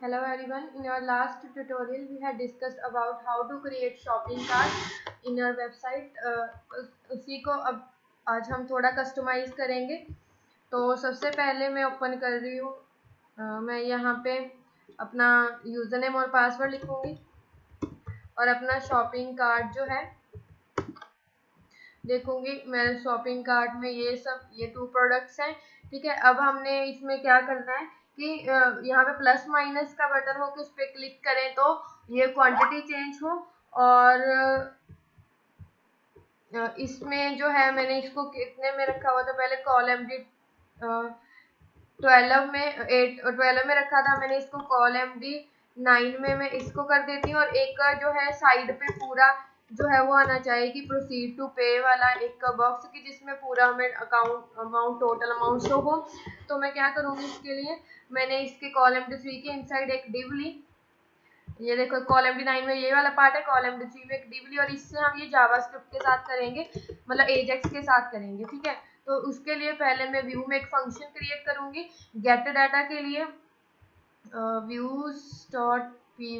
Hello everyone. In our last tutorial we had discussed about how to create shopping cart in your website. उसी को अब आज हम थोड़ा कस्टमाइज करेंगे। तो सबसे पहले मैं ओपन कर रही हूँ, मैं यहाँ पे अपना यूज़र नेम और पासवर्ड लिखूँगी और अपना शॉपिंग कार्ट जो है देखूँगी। मेरे शॉपिंग कार्ट में ये 2 प्रोडक्ट्स हैं, ठीक है। अब हमने इसमें क्या करना है कि यहाँ पे प्लस माइनस का बटन हो कि उस पर क्लिक करें तो ये क्वांटिटी चेंज हो, और इसमें जो है मैंने इसको कितने में रखा हुआ था, पहले कॉलम डी 12 में रखा था मैंने, इसको कॉलम डी 9 में मैं इसको कर देती हूँ। और एक जो है साइड पे पूरा जो है वो आना चाहिए कि प्रोसीड टू पे वाला एक बॉक्स की जिसमें पूरा हमें टोटल अमाउंट शो हो। तो मैं क्या करूँगी, इसके लिए मैंने इसके कॉलम डी 3 के इनसाइड एक डिव ली। ये देखो कॉलम डी 9 में ये वाला पार्ट है, कॉलम डी 3 में एक डिव ली, और इससे हम ये जावास्क्रिप्ट के साथ करेंगे, मतलब एजेक्स के साथ करेंगे, ठीक है। तो उसके लिए पहले मैं व्यू में एक फंक्शन क्रिएट करूँगी गेट डाटा के लिए, views.py,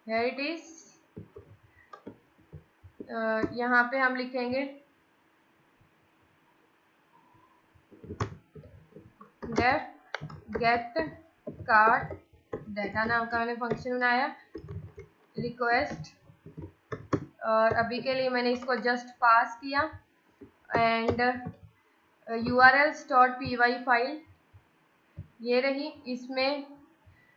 here it is। यहाँ पे हम लिखेंगे गेट कार्ट डाटा नाम का मैंने फंक्शन बनाया, रिक्वेस्ट, और अभी के लिए मैंने इसको जस्ट पास किया, एंड urls.py फाइल ये रही, इसमें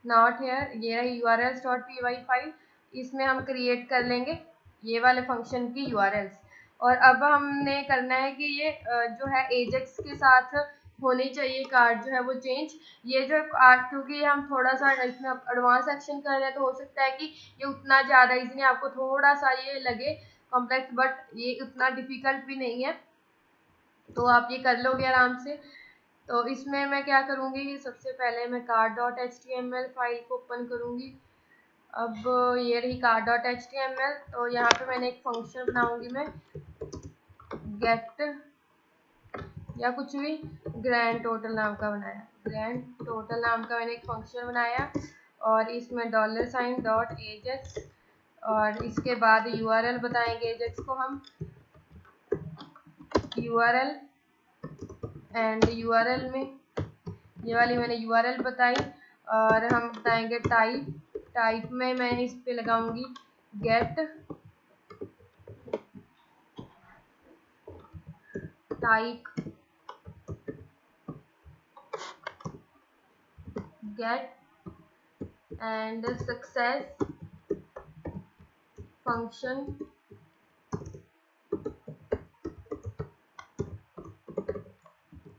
नॉट हेयर, ये रही urls.py फाइल, इसमें हम क्रिएट कर लेंगे ये वाले फंक्शन की URLs। और अब हमने करना है कि ये जो है एजेक्स के साथ होनी चाहिए कार्ड जो है वो चेंज। ये जो कार्ड क्योंकि हम थोड़ा सा इसमें एडवांस सेक्शन कर रहे हैं तो हो सकता है कि ये उतना ज़्यादा इसलिए आपको थोड़ा सा ये लगे कॉम्प्लेक्स, बट ये उतना डिफ़िकल्ट भी नहीं है, तो आप ये कर लोगे आराम से। तो इसमें मैं क्या करूँगी, सबसे पहले मैं cart.html फाइल को ओपन करूँगी। अब ये रही cart.html। तो यहाँ पे मैंने एक फंक्शन बनाऊँगी मैं गेट या कुछ भी ग्रैंड टोटल नाम का बनाया, ग्रैंड टोटल नाम का मैंने एक फंक्शन बनाया, और इसमें $ajax, और इसके बाद URL बताएंगे एजेक्स को हम, URL, एंड URL में ये वाली मैंने URL बताई, और हम बताएंगे टाइप में मैं इस पे लगाऊंगी get type, get and success function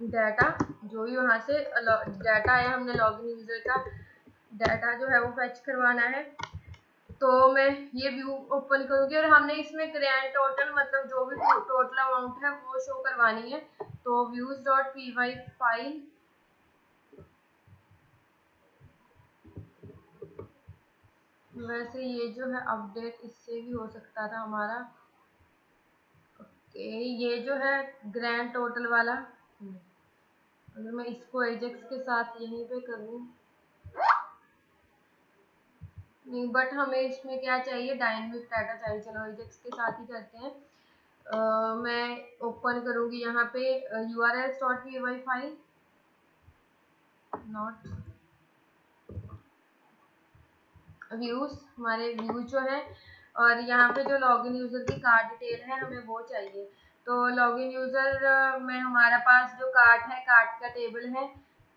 data, जो भी वहाँ से डाटा आया हमने लॉगिन यूजर का डाटा जो है वो फैच करवाना है। तो मैं ये व्यू ओपन करूँगी और हमने इसमें ग्रैंड टोटल मतलब जो भी टोटल अमाउंट है वो शो करवानी है। तो views.py फाइल, वैसे ये जो है अपडेट इससे भी हो सकता था हमारा। ओके, ये जो है ग्रैंड टोटल वाला, अगर मैं इसको एजेक्स के साथ यहीं पे करूँ नहीं, बट हमें इसमें क्या चाहिए, डायनेमिक डाटा चाहिए। चलो एजेक्स के साथ ही करते हैं। मैं ओपन करूँगी यहाँ पे urls.py फाइल, नॉट व्यूज, हमारे व्यूज जो है, और यहाँ पे जो लॉगिन यूजर की कार्ड डिटेल है हमें वो चाहिए। तो लॉगिन यूजर में हमारा पास जो कार्ट है, कार्ट का टेबल है,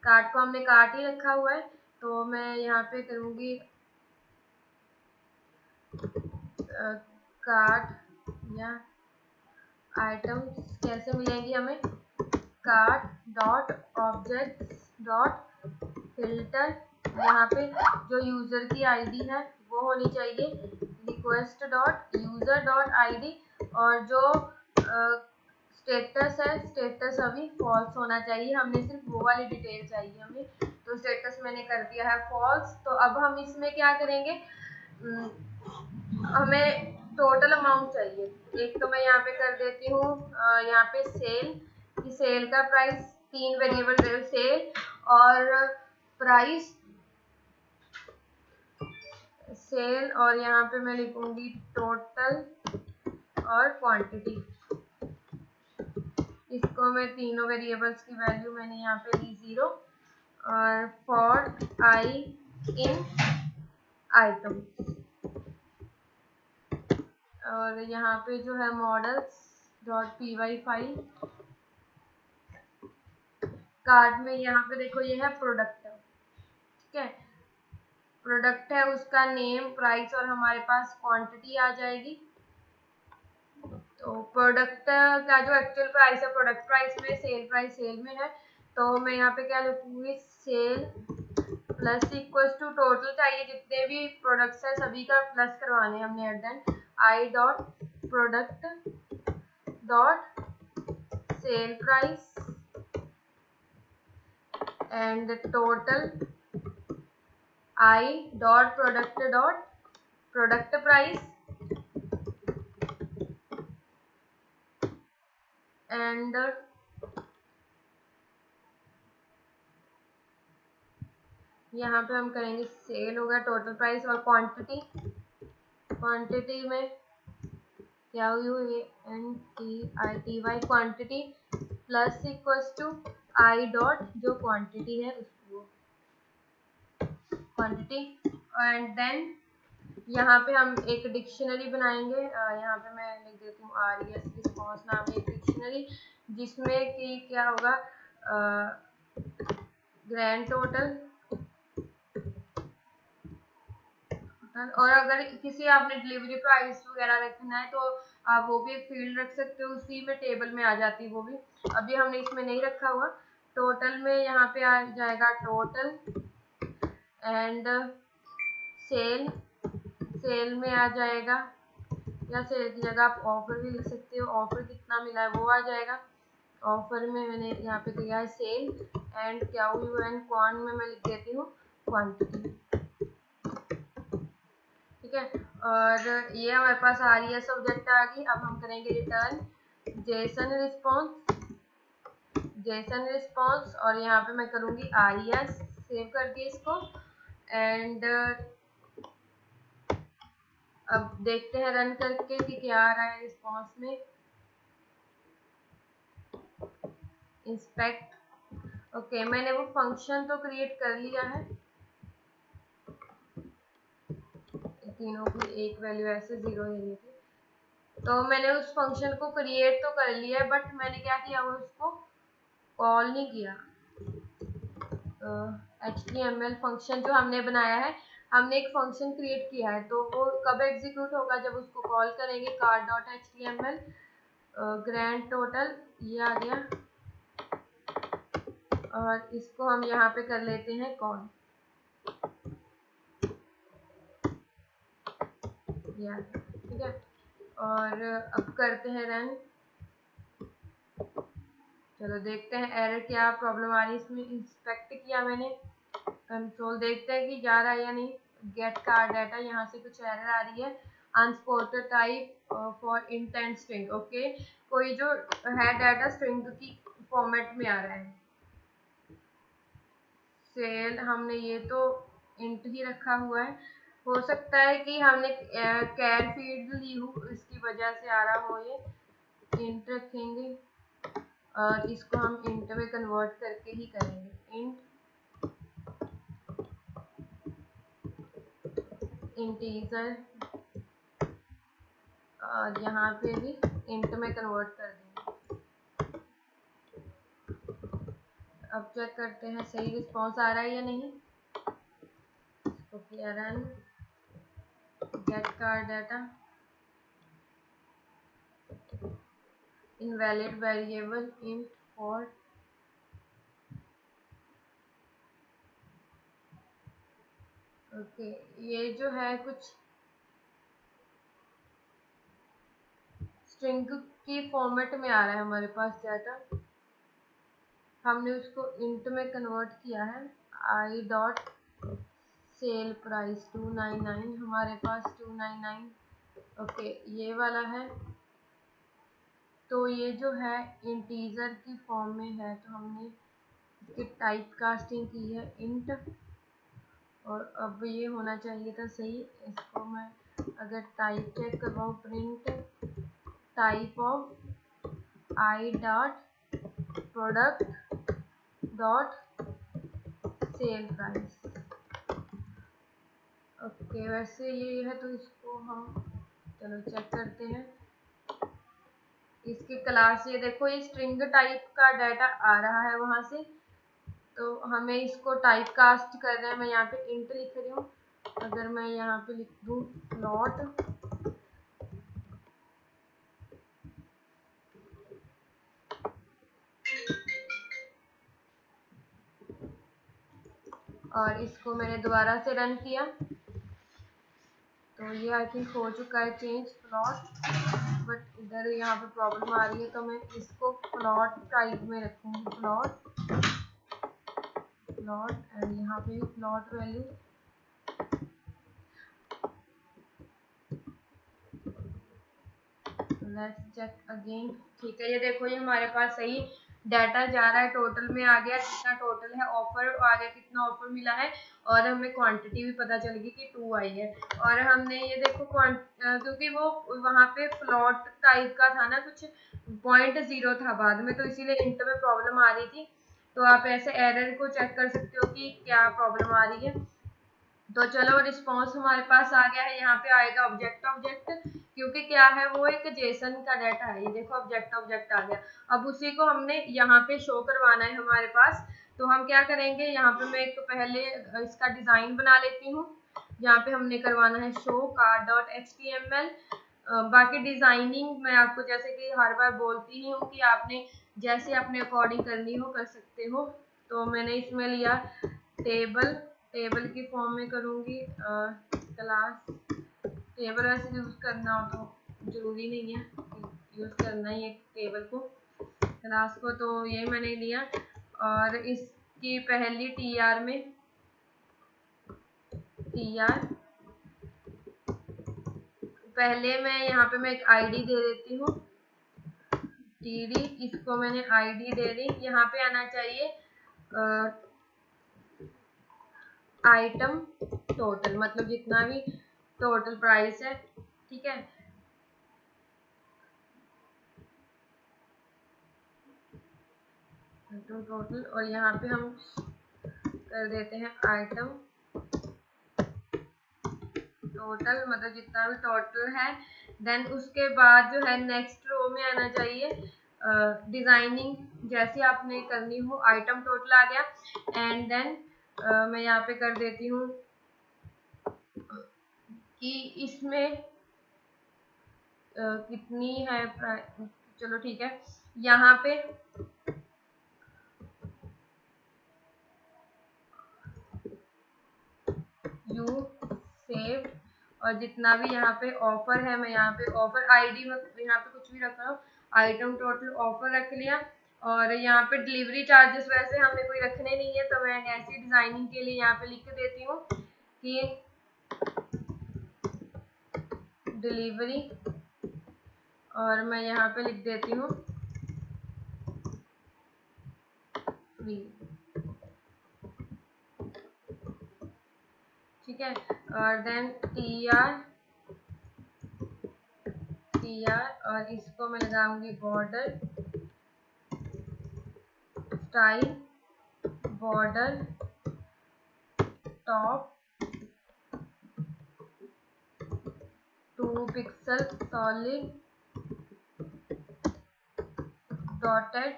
कार्ट को हमने कार्ट ही रखा हुआ है। तो मैं यहाँ पे करूँगी कार्ट या आइटम्स कैसे मिलेंगी हमें, cart dot objects dot filter, यहाँ पे जो यूजर की आईडी है वो होनी चाहिए, request dot user dot ID, और जो स्टेटस है, स्टेटस अभी फॉल्स होना चाहिए, हमने सिर्फ वो वाली डिटेल चाहिए हमें। तो स्टेटस मैंने कर दिया है फॉल्स। तो अब हम इसमें क्या करेंगे, हमें टोटल अमाउंट चाहिए। एक तो मैं यहाँ पे कर देती हूँ यहाँ पे सेल का प्राइस, 3 वेरिएबल सेल और प्राइस सेल और यहाँ पे मैं लिखूंगी टोटल और क्वांटिटी। इसको मैं तीनों वेरिएबल्स की वैल्यू मैंने यहाँ पे ली 0 और फॉर आई इन आइटम। और यहाँ पे जो है models dot py file card में यहाँ पे देखो ये है प्रोडक्ट, ठीक है, प्रोडक्ट है, उसका नेम, प्राइस और हमारे पास क्वांटिटी आ जाएगी। तो प्रोडक्ट का जो एक्चुअल प्राइस है प्रोडक्ट प्राइस में, सेल प्राइस सेल में है, तो मैं यहाँ पे क्या लिखूंगी, sale plus equals to total चाहिए जितने भी प्रोडक्ट्स है सभी का प्लस करवाने हमने at then I dot product dot sale price and total I dot product price and यहाँ पे हम करेंगे सेल होगा टोटल प्राइस और क्वांटिटी में क्या हुई NTITY quantity plus equals to I dot जो क्वांटिटी है उसको क्वांटिटी एंड देन यहाँ पे हम एक डिक्शनरी बनाएंगे। यहाँ पे मैं लिख देती हूँ RES रिस्पॉन्स नाम की एक डिक्शनरी जिसमें कि क्या होगा ग्रैंड टोटल, और अगर किसी आपने डिलीवरी प्राइस वगैरह रखना है तो आप वो भी एक फील्ड रख सकते हो, उसी में टेबल में आ जाती है वो भी। अभी हमने इसमें नहीं रखा हुआ। टोटल में यहाँ पे आ जाएगा टोटल एंड सेल में आ जाएगा, या सेल की जगह आप ऑफर भी लिख सकते हो, ऑफर कितना मिला है वो आ जाएगा। ऑफर में मैंने यहाँ पे दिया है सेल एंड QUN क्वान में मैं लिख देती हूँ क्वांटिटी, ठीक है। और ये हमारे पास RES ऑब्जेक्ट आ गई। अब हम करेंगे रिटर्न जेसन रिस्पॉन्स और यहाँ पे मैं करूँगी RES, सेव कर दिए इसको एंड अब देखते हैं रन करके कि क्या आ रहा है रिस्पॉन्स में। इंस्पेक्ट, ओके, मैंने वो फंक्शन तो क्रिएट कर लिया है, तीनों की एक वैल्यू ऐसे 0 ही थी, तो मैंने उस फंक्शन को क्रिएट तो कर लिया है बट मैंने क्या किया, उसको कॉल नहीं किया। HTML फंक्शन जो हमने बनाया है, हमने एक फंक्शन क्रिएट किया है, तो वो कब एग्जीक्यूट होगा, जब उसको कॉल करेंगे card.html ग्रैंड टोटल, ये आ गया और इसको हम यहाँ पे कर लेते हैं कॉल, ठीक है। और अब करते हैं रन, चलो देखते हैं एरर क्या प्रॉब्लम आ रही है इसमें। इंस्पेक्ट किया मैंने, कंट्रोल देखते हैं कि जा रहा है या नहीं। गेट कार्ड डाटा, यहाँ से कुछ एरर आ रही है, unsupported type for int and string, okay, कोई जो है डाटा स्ट्रिंग की फॉर्मेट में आ रहा है। सेल हमने ये तो इंट ही रखा हुआ है, हो सकता है कि हमने कैर फील्ड ली हो इसकी वजह से आ रहा हो, ये इंट रखेंगे और इसको हम इंट में कन्वर्ट करके ही करेंगे, इंटीजर और यहाँ पे भी इंट में कन्वर्ट कर देंगे। अब चेक करते हैं सही रिस्पॉन्स आ रहा है या नहीं। इसको किया run, get card data, invalid variable int for, okay, ये जो है कुछ स्ट्रिंग की फॉर्मेट में आ रहा है हमारे पास डाटा, हमने उसको इंट में कन्वर्ट किया है। आई डॉट सेल प्राइस 299, हमारे पास 299, ओके, ये वाला है। तो ये जो है इंटीजर की फॉर्म में है, तो हमने इसकी टाइप कास्टिंग की है इंट और अब ये होना चाहिए था सही। इसको मैं अगर टाइप चेक करवाऊँ, print type of I dot product dot sale price. Okay, वैसे ये है तो इसको हम चलो चेक करते हैं। इसके क्लास ये देखो, ये स्ट्रिंग टाइप का डाटा आ रहा है वहां से, तो हमें इसको टाइप कास्ट कर रहे हैं। मैं यहाँ पे इंट लिख रही हूँ। अगर मैं यहाँ पे लिख दूँ फ्लोट, और इसको मैंने दोबारा से रन किया तो ये आई थिंक हो चुका है चेंज फ्लोट। बट इधर यहाँ पे प्रॉब्लम आ रही है, तो मैं इसको फ्लोट टाइप में रखूँगी, फ्लोट एंड यहाँ पे भी float value. Let's check again. ठीक है, ये देखो ये हमारे पास सही डाटा जा रहा है, टोटल में आ गया कितना टोटल है, ऑफर आ गया कितना ऑफर मिला है, और हमें क्वांटिटी भी पता चल गई कि 2 आई है। और हमने ये देखो क्योंकि वो वहाँ पे फ्लॉट टाइप का था ना, कुछ 0.0 था बाद में, तो इसीलिए इंट में प्रॉब्लम आ रही थी। तो आप ऐसे एरर को चेक कर सकते हो कि क्या प्रॉब्लम आ रही है। तो चलो रिस्पॉन्स हमारे पास आ गया है। यहाँ पे आएगा ऑब्जेक्ट ऑब्जेक्ट, क्योंकि क्या है वो एक जेसन का डाटा है। ये देखो ऑब्जेक्ट ऑब्जेक्ट आ गया। अब उसी को हमने यहाँ पे शो करवाना है हमारे पास। तो हम क्या करेंगे, यहाँ पे मैं एक तो पहले इसका डिजाइन बना लेती हूँ। यहाँ पे हमने करवाना है शो card.html। बाकी डिजाइनिंग मैं आपको जैसे कि हर बार बोलती ही हूँ कि आपने जैसे अपने अकॉर्डिंग करनी हो कर सकते हो। तो मैंने इसमें लिया टेबल की फॉर्म में करूँगी क्लास टेबल। वैसे यूज़ करना हो तो ज़रूरी नहीं है यूज़ करना ही एक टेबल को, क्लास को। तो ये मैंने लिया, और इसकी पहली tr में पहले मैं यहाँ पे मैं एक आईडी दे देती हूँ td। इसको मैंने आईडी दे दी। यहाँ पे आना चाहिए आइटम टोटल, मतलब जितना भी टोटल प्राइस है। ठीक है, आइटम टोटल, और यहाँ पे हम कर देते हैं आइटम टोटल, मतलब जितना भी टोटल है। देन उसके बाद जो है नेक्स्ट रो में आना चाहिए डिजाइनिंग जैसी आपने करनी हो। आइटम टोटल आ गया, एंड देन मैं यहाँ पे कर देती हूँ कि इसमें कितनी है चलो ठीक है, यहाँ पे यू सेव्ड, और जितना भी यहाँ पे ऑफर है मैं यहाँ पे ऑफर आईडी में यहाँ पे कुछ भी रख रहा हूँ, आइटम टोटल ऑफर रख लिया। और यहाँ पे डिलीवरी चार्जेस वैसे हमें कोई रखने नहीं है, तो मैं ऐसी डिजाइनिंग के लिए यहाँ पे लिख देती हूँ कि डिलीवरी, और मैं यहाँ पे लिख देती हूँ फ्री। ठीक है, और देन tr, और इसको मैं लगाऊंगी border style, border top 2 pixel solid dotted,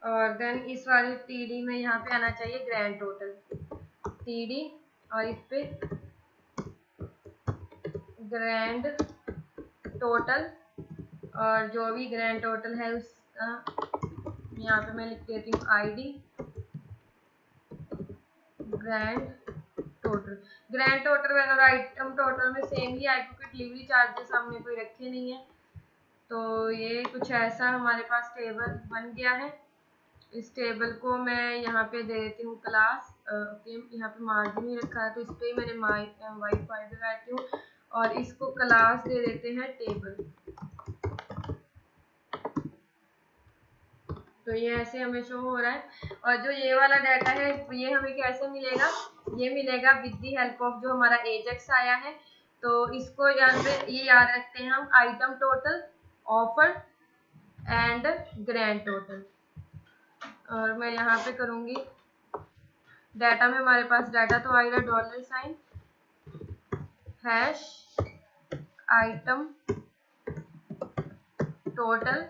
और देन इस वाली td में यहाँ पे आना चाहिए ग्रैंड टोटल td, और इस पे ग्रैंड टोटल, और जो भी ग्रैंड टोटल है उसका यहाँ पे मैं लिख देती हूँ आईडी ग्रैंड टोटल और आइटम टोटल में सेम ही आएगा, क्योंकि डिलीवरी चार्जेस हमने कोई रखे नहीं है। तो ये कुछ ऐसा हमारे पास टेबल बन गया है। इस टेबल को मैं यहाँ पे दे देती हूँ क्लास, यहाँ पे मार्जिन ही रखा है तो इस पे मैंने वाईफाई लगाती हूँ, और इसको क्लास दे देते हैं टेबल। तो ये ऐसे हमें शो हो रहा है। और जो ये वाला डाटा है ये हमें कैसे मिलेगा, ये मिलेगा विद दी हेल्प ऑफ जो हमारा एजेक्स आया है। तो इसको यहाँ पे ये याद रखते हैं हम, item total, offer and grand total. और मैं यहाँ पे करूँगी डाटा में, हमारे पास डाटा तो आएगा $, hash item total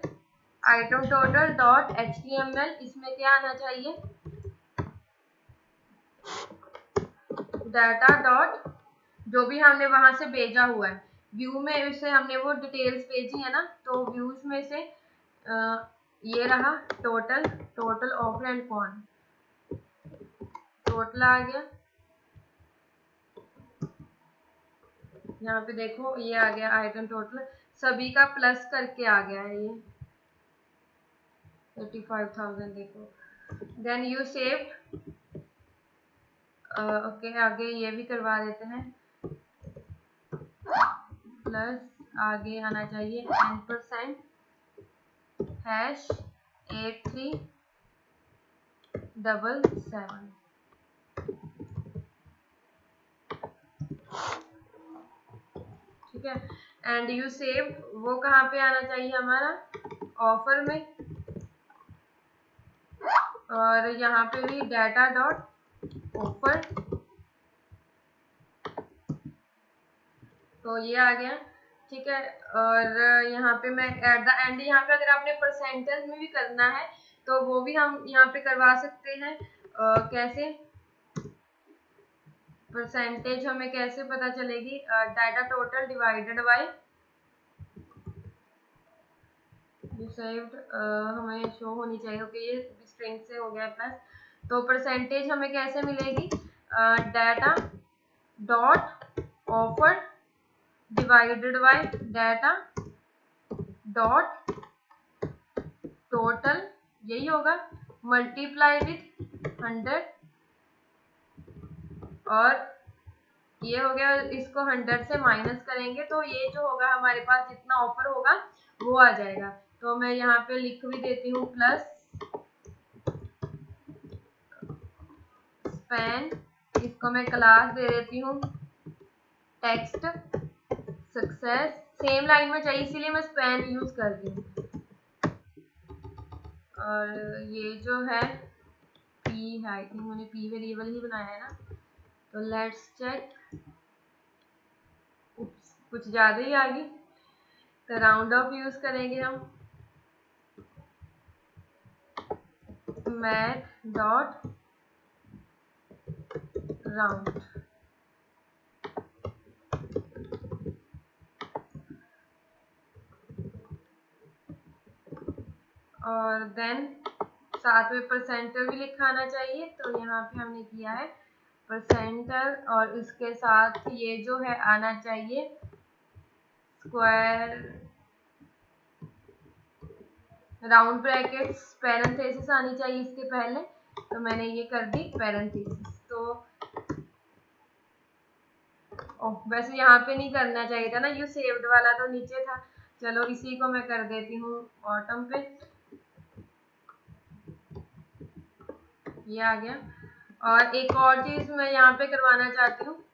dot HTML, इसमें क्या आना चाहिए, डाटा डॉट जो भी हमने वहां से भेजा हुआ है, व्यू में से हमने वो डिटेल्स भेजी है ना, तो व्यूज में से ये रहा total offer and con, total आ गया। यहाँ पे देखो ये आ गया आइटम टोटल, सभी का प्लस करके आ गया है ये 85,000 देखो। देन यू सेव्ड, ओके आगे ये भी करवा देते हैं, प्लस आगे आना चाहिए %, हैश 8377। ठीक है, एंड यू सेव वो कहाँ पे आना चाहिए हमारा, ऑफर में, और यहाँ पे भी डाटा डॉट ऑफर, तो ये आ गया। ठीक है, और यहाँ पे मैं एट द एंड, यहाँ पे अगर आपने परसेंटेज में भी करना है तो वो भी हम यहाँ पे करवा सकते हैं। कैसे परसेंटेज हमें कैसे पता चलेगी, data total divided by saved, हमें शो होनी चाहिए। ओके ये स्ट्रिंग से हो गया प्लस, तो परसेंटेज हमें कैसे मिलेगी, data dot offer divided by data dot total, यही होगा, मल्टीप्लाई विथ 100, और ये हो गया, इसको 100 से माइनस करेंगे तो ये जो होगा हमारे पास जितना ऑफर होगा वो आ जाएगा। तो मैं यहाँ पे लिख भी देती हूँ प्लस स्पैन, इसको मैं क्लास दे देती हूँ टेक्स्ट सक्सेस, सेम लाइन में चाहिए इसीलिए मैं स्पैन यूज कर रही हूँ। और ये जो है पी है, आई थिंक मैंने पी वेरिएबल ही बनाया है ना, तो लेट्स चेक, कुछ ज्यादा ही आ गई, तो राउंड ऑफ यूज करेंगे हम, मैथ डॉट राउंड, और देन साथ में परसेंटर भी लिखाना चाहिए, तो यहाँ पे हमने किया है परसेंटर, और इसके साथ ये जो है आना चाहिए स्क्वायर राउंड ब्रैकेट्स, पैरेंथेसिस आनी चाहिए इसके पहले, तो मैंने ये कर दी पैरेंथेसिस। तो वैसे यहाँ पे नहीं करना चाहिए था ना, यू सेव्ड वाला तो नीचे था, चलो इसी को मैं कर देती हूँ बॉटम पे, ये आ गया। और एक और चीज मैं यहाँ पे करवाना चाहती हूँ,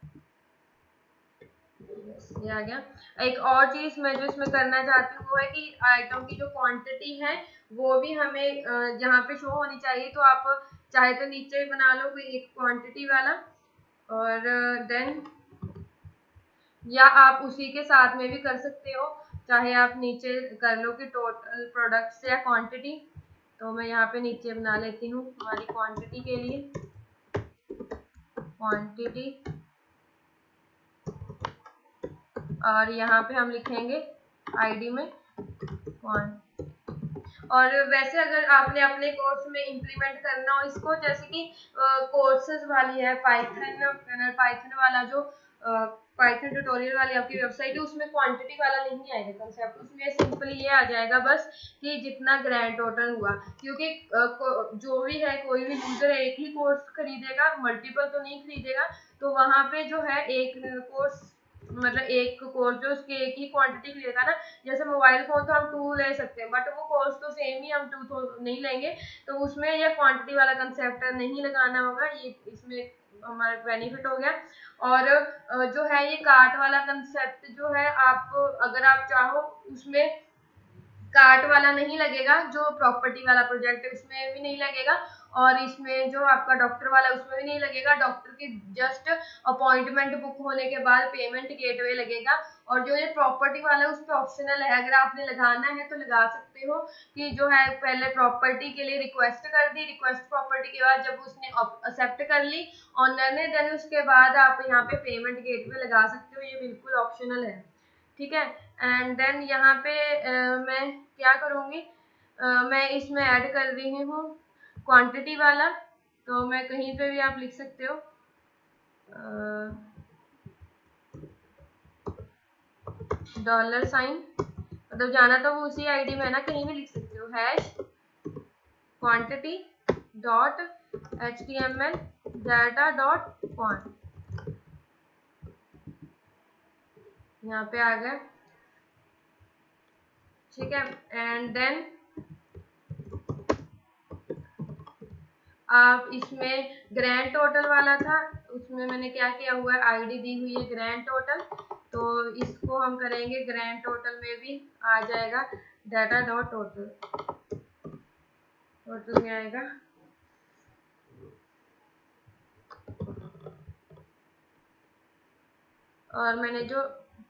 ये आ गया। एक और चीज मैं जो इसमें करना चाहती हूँ वो है कि आइटम की जो क्वांटिटी है वो भी हमें यहाँ पे शो होनी चाहिए, तो आप चाहे तो नीचे बना लो कोई एक क्वांटिटी वाला, और देन या आप उसी के साथ में भी कर सकते हो, चाहे आप नीचे कर लो कि टोटल प्रोडक्ट्स या क्वांटिटी, तो मैं यहाँ पे नीचे बना लेती हूँ हमारी क्वांटिटी के लिए, क्वांटिटी, और यहाँ पे हम लिखेंगे आईडी में क्वांट। और वैसे अगर आपने अपने कोर्स में इम्प्लीमेंट करना हो इसको, जैसे कि कोर्सेज वाली है पाइथन वाला जो पाइथन ट्यूटोरियल वाली आपकी वेबसाइट है, उसमें क्वांटिटी वाला नहीं आएगा कंसेप्ट, उसमें सिंपली ये आ जाएगा बस कि जितना ग्रैंड टोटल हुआ, क्योंकि जो भी है कोई भी यूजर एक ही कोर्स खरीदेगा, मल्टीपल तो नहीं खरीदेगा, तो वहां पे जो है एक कोर्स मतलब एक कोर्स जो उसकी एक ही क्वांटिटी लेगा ना, जैसे मोबाइल फोन तो हम 2 ले सकते हैं, बट वो कोर्स तो सेम ही हम 2 तो नहीं लेंगे, तो उसमें ये क्वांटिटी वाला कंसेप्ट नहीं लगाना होगा, ये इसमें हमारा बेनिफिट हो गया। और जो है ये कार्ट वाला कंसेप्ट जो है, आप अगर आप चाहो उसमें कार्ट वाला नहीं लगेगा, जो प्रॉपर्टी वाला प्रोजेक्ट है उसमें भी नहीं लगेगा, और इसमें जो आपका डॉक्टर वाला उसमें भी नहीं लगेगा। डॉक्टर की जस्ट अपॉइंटमेंट बुक होने के बाद पेमेंट गेटवे लगेगा, और जो ये प्रॉपर्टी वाला है उस पर ऑप्शनल है, अगर आपने लगाना है तो लगा सकते हो कि जो है पहले प्रॉपर्टी के लिए रिक्वेस्ट कर दी, रिक्वेस्ट प्रॉपर्टी के बाद जब उसने एक्सेप्ट कर ली ऑनर ने, देन उसके बाद आप यहाँ पे पेमेंट गेटवे लगा सकते हो, ये बिल्कुल ऑप्शनल है, ठीक है। एंड देन यहाँ पे मैं क्या करूँगी, मैं इसमें ऐड कर रही हूँ क्वांटिटी वाला, तो मैं कहीं पे भी आप लिख सकते हो $, मतलब जाना तो वो उसी आईडी में है ना, कहीं भी लिख सकते हो, hash quantity dot HTML data dot quant, यहाँ पे आ गया, ठीक है। एंड देन आप इसमें ग्रैंड टोटल वाला था, उसमें मैंने क्या किया हुआ है, आईडी दी हुई है ग्रैंड टोटल, तो इसको हम करेंगे ग्रैंड टोटल में भी आ जाएगा डाटा डॉट टोटल, टोटल में आएगा और मैंने जो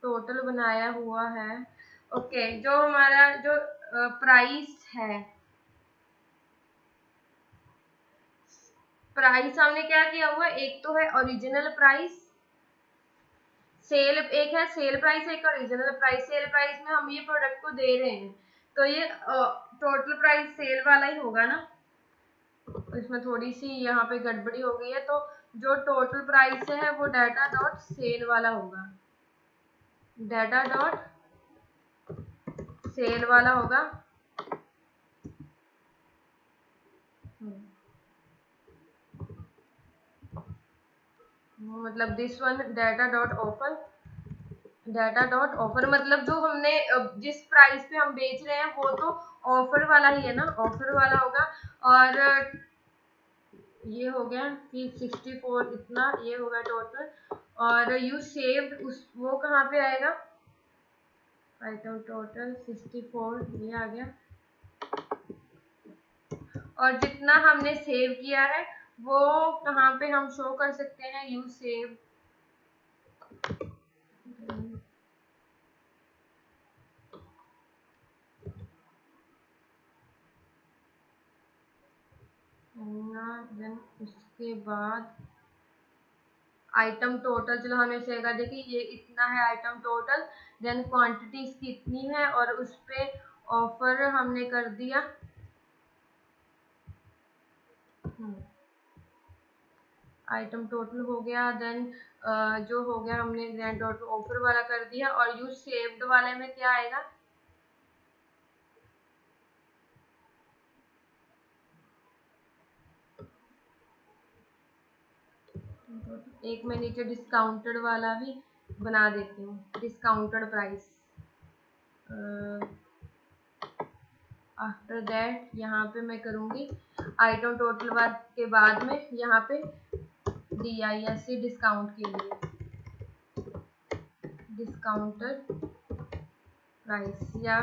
टोटल बनाया हुआ है, ओके, जो हमारा जो प्राइस है, प्राइस हमने क्या किया हुआ, एक तो है ओरिजिनल प्राइस, सेल एक है सेल प्राइस, एक ओरिजिनल प्राइस। सेल प्राइस में हम ये प्रोडक्ट को दे रहे हैं, तो ये टोटल प्राइस सेल वाला ही होगा ना, इसमें थोड़ी सी यहाँ पे गड़बड़ी हो गई है, तो जो टोटल प्राइस है वो डाटा डॉट सेल वाला होगा, डाटा डॉट सेल वाला होगा, मतलब this one data dot offer, data dot offer मतलब जो हमने जिस प्राइस पे हम बेच रहे हैं वो तो ऑफर वाला ही है ना, ऑफर वाला होगा। और ये हो गया कि 64 इतना, ये होगा टोटल। और यू सेव्ड उस वो कहाँ पे आएगा, आइटम टोटल 64 ये आ गया, और जितना हमने सेव किया है वो कहाँ पे हम शो कर सकते हैं, यू सेव, देन उसके बाद आइटम टोटल, चलो हमें सेव कर, देखिए ये इतना है आइटम टोटल, देन क्वांटिटी इसकी इतनी है, और उस पे ऑफर हमने कर दिया, आइटम टोटल हो गया, देन जो हो गया हमने ग्रैंड टोटल ऑफर वाला कर दिया, और यूज सेव्ड वाले में क्या आएगा, एक मैं नीचे डिस्काउंटेड वाला भी बना देती हूँ, डिस्काउंटेड प्राइस। आफ्टर दैट यहाँ पे मैं करूँगी आइटम टोटल वर्क के बाद में यहाँ पे DISC डिस्काउंट के लिए डिस्काउंटेड प्राइस या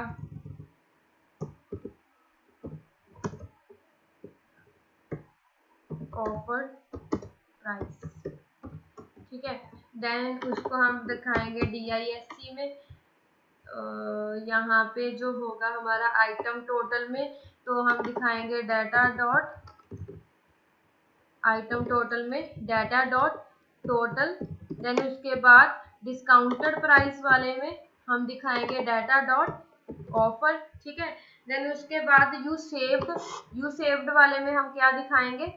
ऑफर प्राइस, ठीक है। देन उसको हम दिखाएंगे DISC में, यहाँ पे जो होगा हमारा आइटम टोटल में, तो हम दिखाएंगे डाटा डॉट आइटम टोटल में डाटा डॉट टोटल, देन उसके बाद डिस्काउंटेड प्राइस वाले में हम दिखाएंगे डाटा डॉट ऑफर, ठीक है। देन उसके बाद यू सेव्ड वाले में हम क्या दिखाएंगे,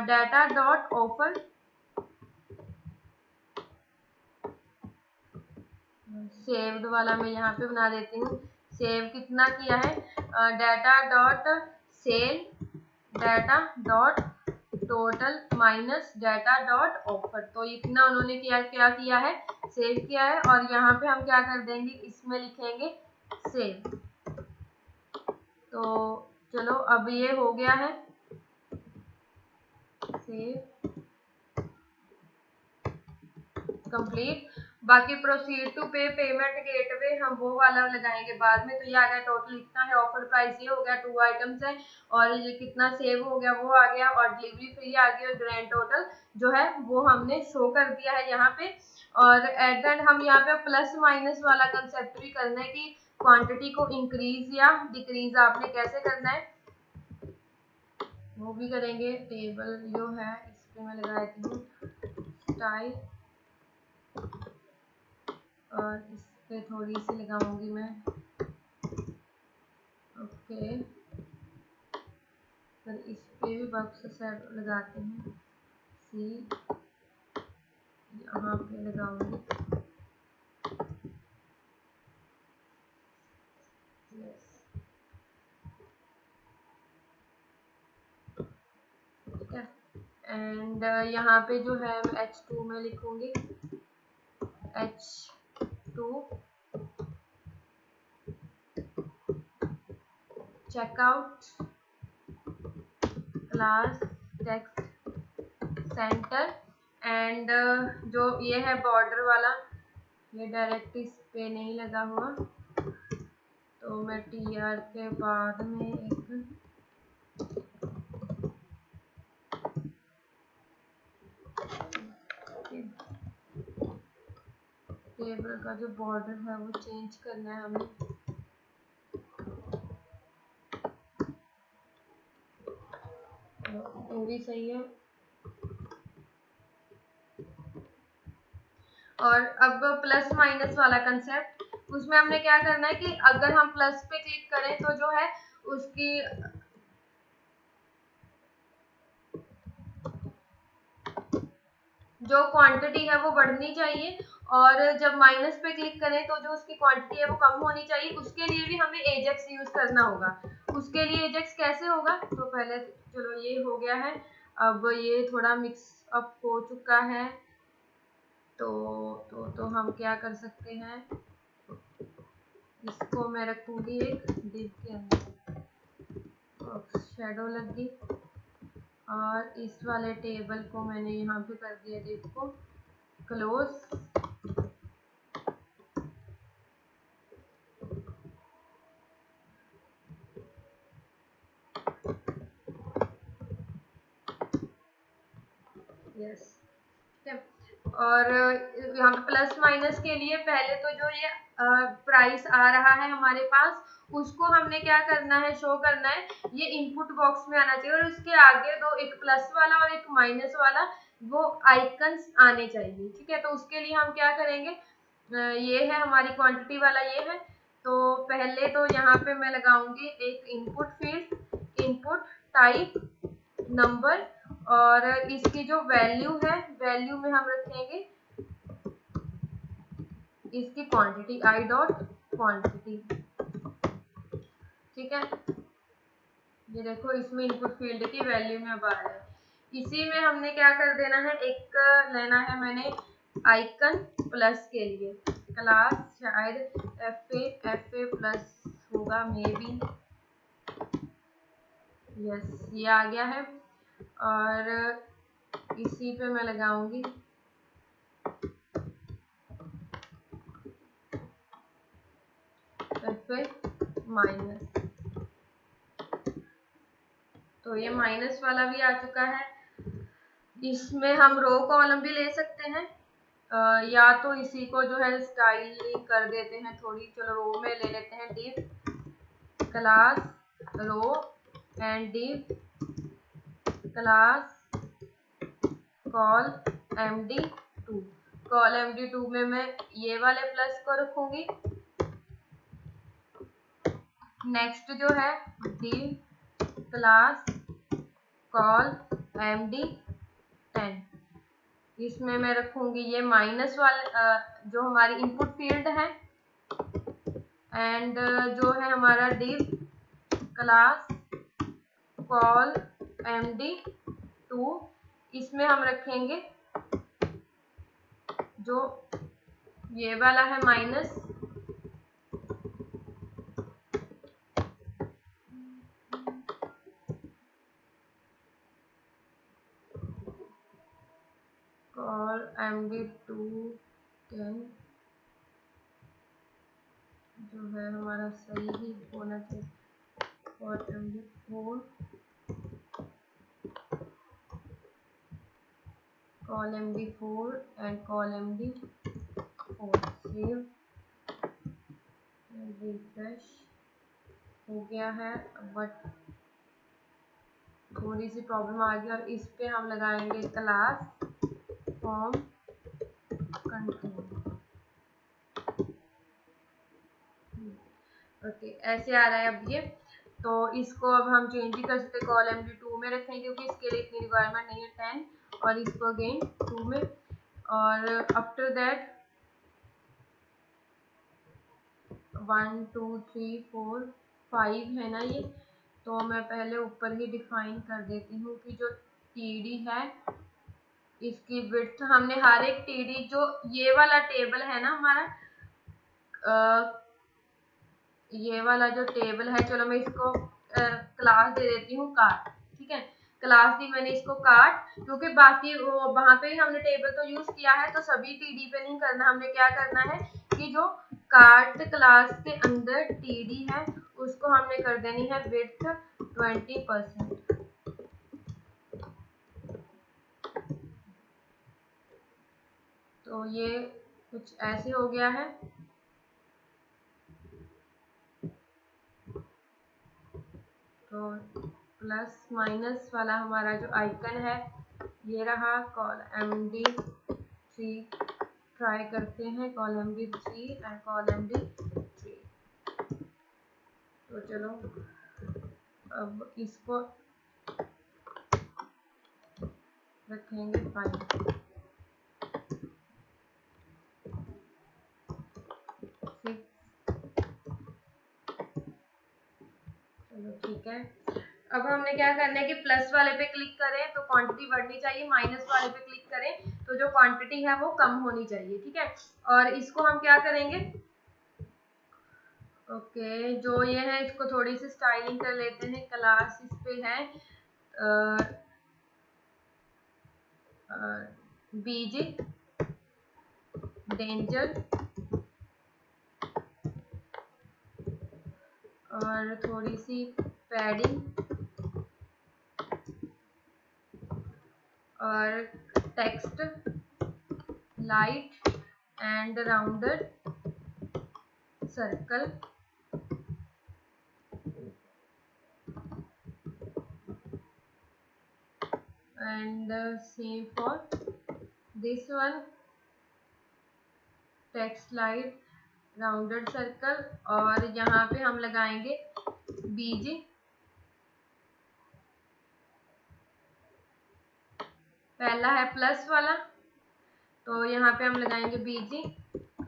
डाटा डॉट ऑफर, सेव्ड वाला मैं यहाँ पे बना देती हूँ, सेव कितना किया है, data dot sale data dot total minus data dot offer. तो इतना उन्होंने क्या किया है, सेव किया है। और यहाँ पे हम क्या कर देंगे, इसमें लिखेंगे सेव। तो चलो अब ये हो गया है सेव कंप्लीट। बाकी प्रोसीड टू पे पेमेंट गेटवे हम वो वाला लगाएंगे बाद में। तो ये आ गया टोटल इतना है, ऑफर प्राइस ये हो गया, 2 आइटम्स है और ये कितना सेव हो गया वो आ गया, और डिलीवरी फ्री आ गई, और ग्रैंड टोटल जो है वो हमने शो कर दिया है यहाँ पे। और एट द एंड हम यहाँ पे प्लस माइनस वाला कंसेप्ट भी करना है कि क्वांटिटी को इंक्रीज या डिक्रीज आपने कैसे करना है वो भी करेंगे। टेबल जो है इस पे मैं लगा देती हूँ स्टाइल, और इस पे थोड़ी सी लगाऊंगी मैं, ओके। फिर इस पे भी बॉक्स सेट लगाते हैं, सी यहाँ पे लगाऊंगी, ठीक है। एंड यहाँ पे जो है मैं H2 में लिखूंगी H2 checkout class text centre. And जो ये है बॉर्डर वाला, ये डायरेक्ट इस पे नहीं लगा हुआ, तो मैं TR के बाद में एक टेबल का जो बॉर्डर है वो चेंज करना है हमें। वो भी सही है। और अब प्लस माइनस वाला कंसेप्ट, उसमें हमने क्या करना है कि अगर हम प्लस पे क्लिक करें तो जो है उसकी जो क्वांटिटी है वो बढ़नी चाहिए, और जब माइनस पे क्लिक करें तो जो उसकी क्वांटिटी है वो कम होनी चाहिए। उसके लिए भी हमें एजेक्स यूज करना होगा। उसके लिए एजेक्स कैसे होगा, तो पहले चलो ये हो गया है, अब ये थोड़ा मिक्स अप हो चुका है। तो हम क्या कर सकते हैं, इसको मैं रखूंगी एक डिव के अंदर, शेडो लग गई, और इस वाले टेबल को मैंने यहाँ पे कर दिया डिव को क्लोज। यस, ठीक है। और यहाँ पे प्लस माइनस के लिए पहले तो जो ये प्राइस आ रहा है हमारे पास, उसको हमने क्या करना है, शो करना है, ये इनपुट बॉक्स में आना चाहिए, और इसके आगे दो, एक प्लस वाला और एक माइनस वाला, वो आइकन्स आने चाहिए, ठीक है। तो उसके लिए हम क्या करेंगे, ये है हमारी क्वांटिटी वाला, ये है। तो पहले तो यहाँ पे मैं लगाऊंगी एक input field, input type number, और इसकी जो वैल्यू है, वैल्यू में हम रखेंगे इसकी क्वांटिटी, आई डॉट क्वांटिटी, ठीक है। ये देखो इसमें इनपुट फील्ड की वैल्यू में अब आ रहा है। इसी में हमने क्या कर देना है, एक लेना है मैंने आइकन प्लस के लिए क्लास, शायद FA प्लस होगा मे बी, यस ये आ गया है। और इसी पे मैं लगाऊंगी FA माइनस। तो ये माइनस वाला भी आ चुका है। इसमें हम रो कॉलम भी ले सकते हैं, या तो इसी को जो है स्टाइलिंग कर देते हैं थोड़ी, चलो रो में ले लेते हैं div class row and div class col md2। Col md2 में मैं ये वाले प्लस को रखूंगी। नेक्स्ट जो है div क्लास कॉल md10, इसमें मैं रखूंगी ये माइनस वाले जो हमारी इनपुट फील्ड है, एंड जो है हमारा div क्लास कॉल md2 2, इसमें हम रखेंगे जो ये वाला है माइनस, कॉल MD2 10 जो है हमारा सही ही होना चाहिए, और MD4 call MD4 and call MD4 save refresh हो गया है, बट थोड़ी सी प्रॉब्लम आ गई। और इस पे हम लगाएंगे क्लास फॉर्म कंट्रोल। ओके, ऐसे आ रहा है अब ये। तो इसको अब हम चेंज ही कर सकते, कॉल MD2 में रखेंगे क्योंकि इसके लिए इतनी रिक्वायरमेंट नहीं है 10, और इसको अगेन 2 में, और आफ्टर दैट 1 2 3 4 5 है ना ये। तो मैं पहले ऊपर ही डिफाइन कर देती हूँ कि जो TD है इसकी विड्थ हमने हर एक TD जो ये वाला टेबल है ना हमारा, ये वाला जो टेबल है, चलो मैं इसको क्लास दे देती हूँ कार्ट, ठीक है। क्लास दी मैंने इसको कार्ट, क्योंकि बाकी वहां पे हमने टेबल तो यूज किया है, तो सभी TD पे नहीं करना, हमने क्या करना है कि जो कार्ट क्लास के अंदर TD है उसको हमने कर देनी है विड्थ 20%। तो ये कुछ ऐसे हो गया है। तो प्लस माइनस वाला हमारा जो आइकन है ये रहा, कॉल MD3 ट्राई करते हैं, call MD3 and call MD3। तो चलो अब इसको रखेंगे 5 6। चलो ठीक है। अब हमने क्या करना है कि प्लस वाले पे क्लिक करें तो क्वांटिटी बढ़नी चाहिए, माइनस वाले पे क्लिक करें तो जो क्वांटिटी है वो कम होनी चाहिए, ठीक है। और इसको हम क्या करेंगे, ओके जो ये है इसको थोड़ी सी स्टाइलिंग कर लेते हैं। क्लास इस पे है बीजी डेंजर, और थोड़ी सी पैडिंग, और text light and rounder circle, and same for this one, text light rounded circle, और यहाँ पे हम लगाएंगे बीजी। पहला है प्लस वाला, तो यहाँ पे हम लगाएंगे बीजी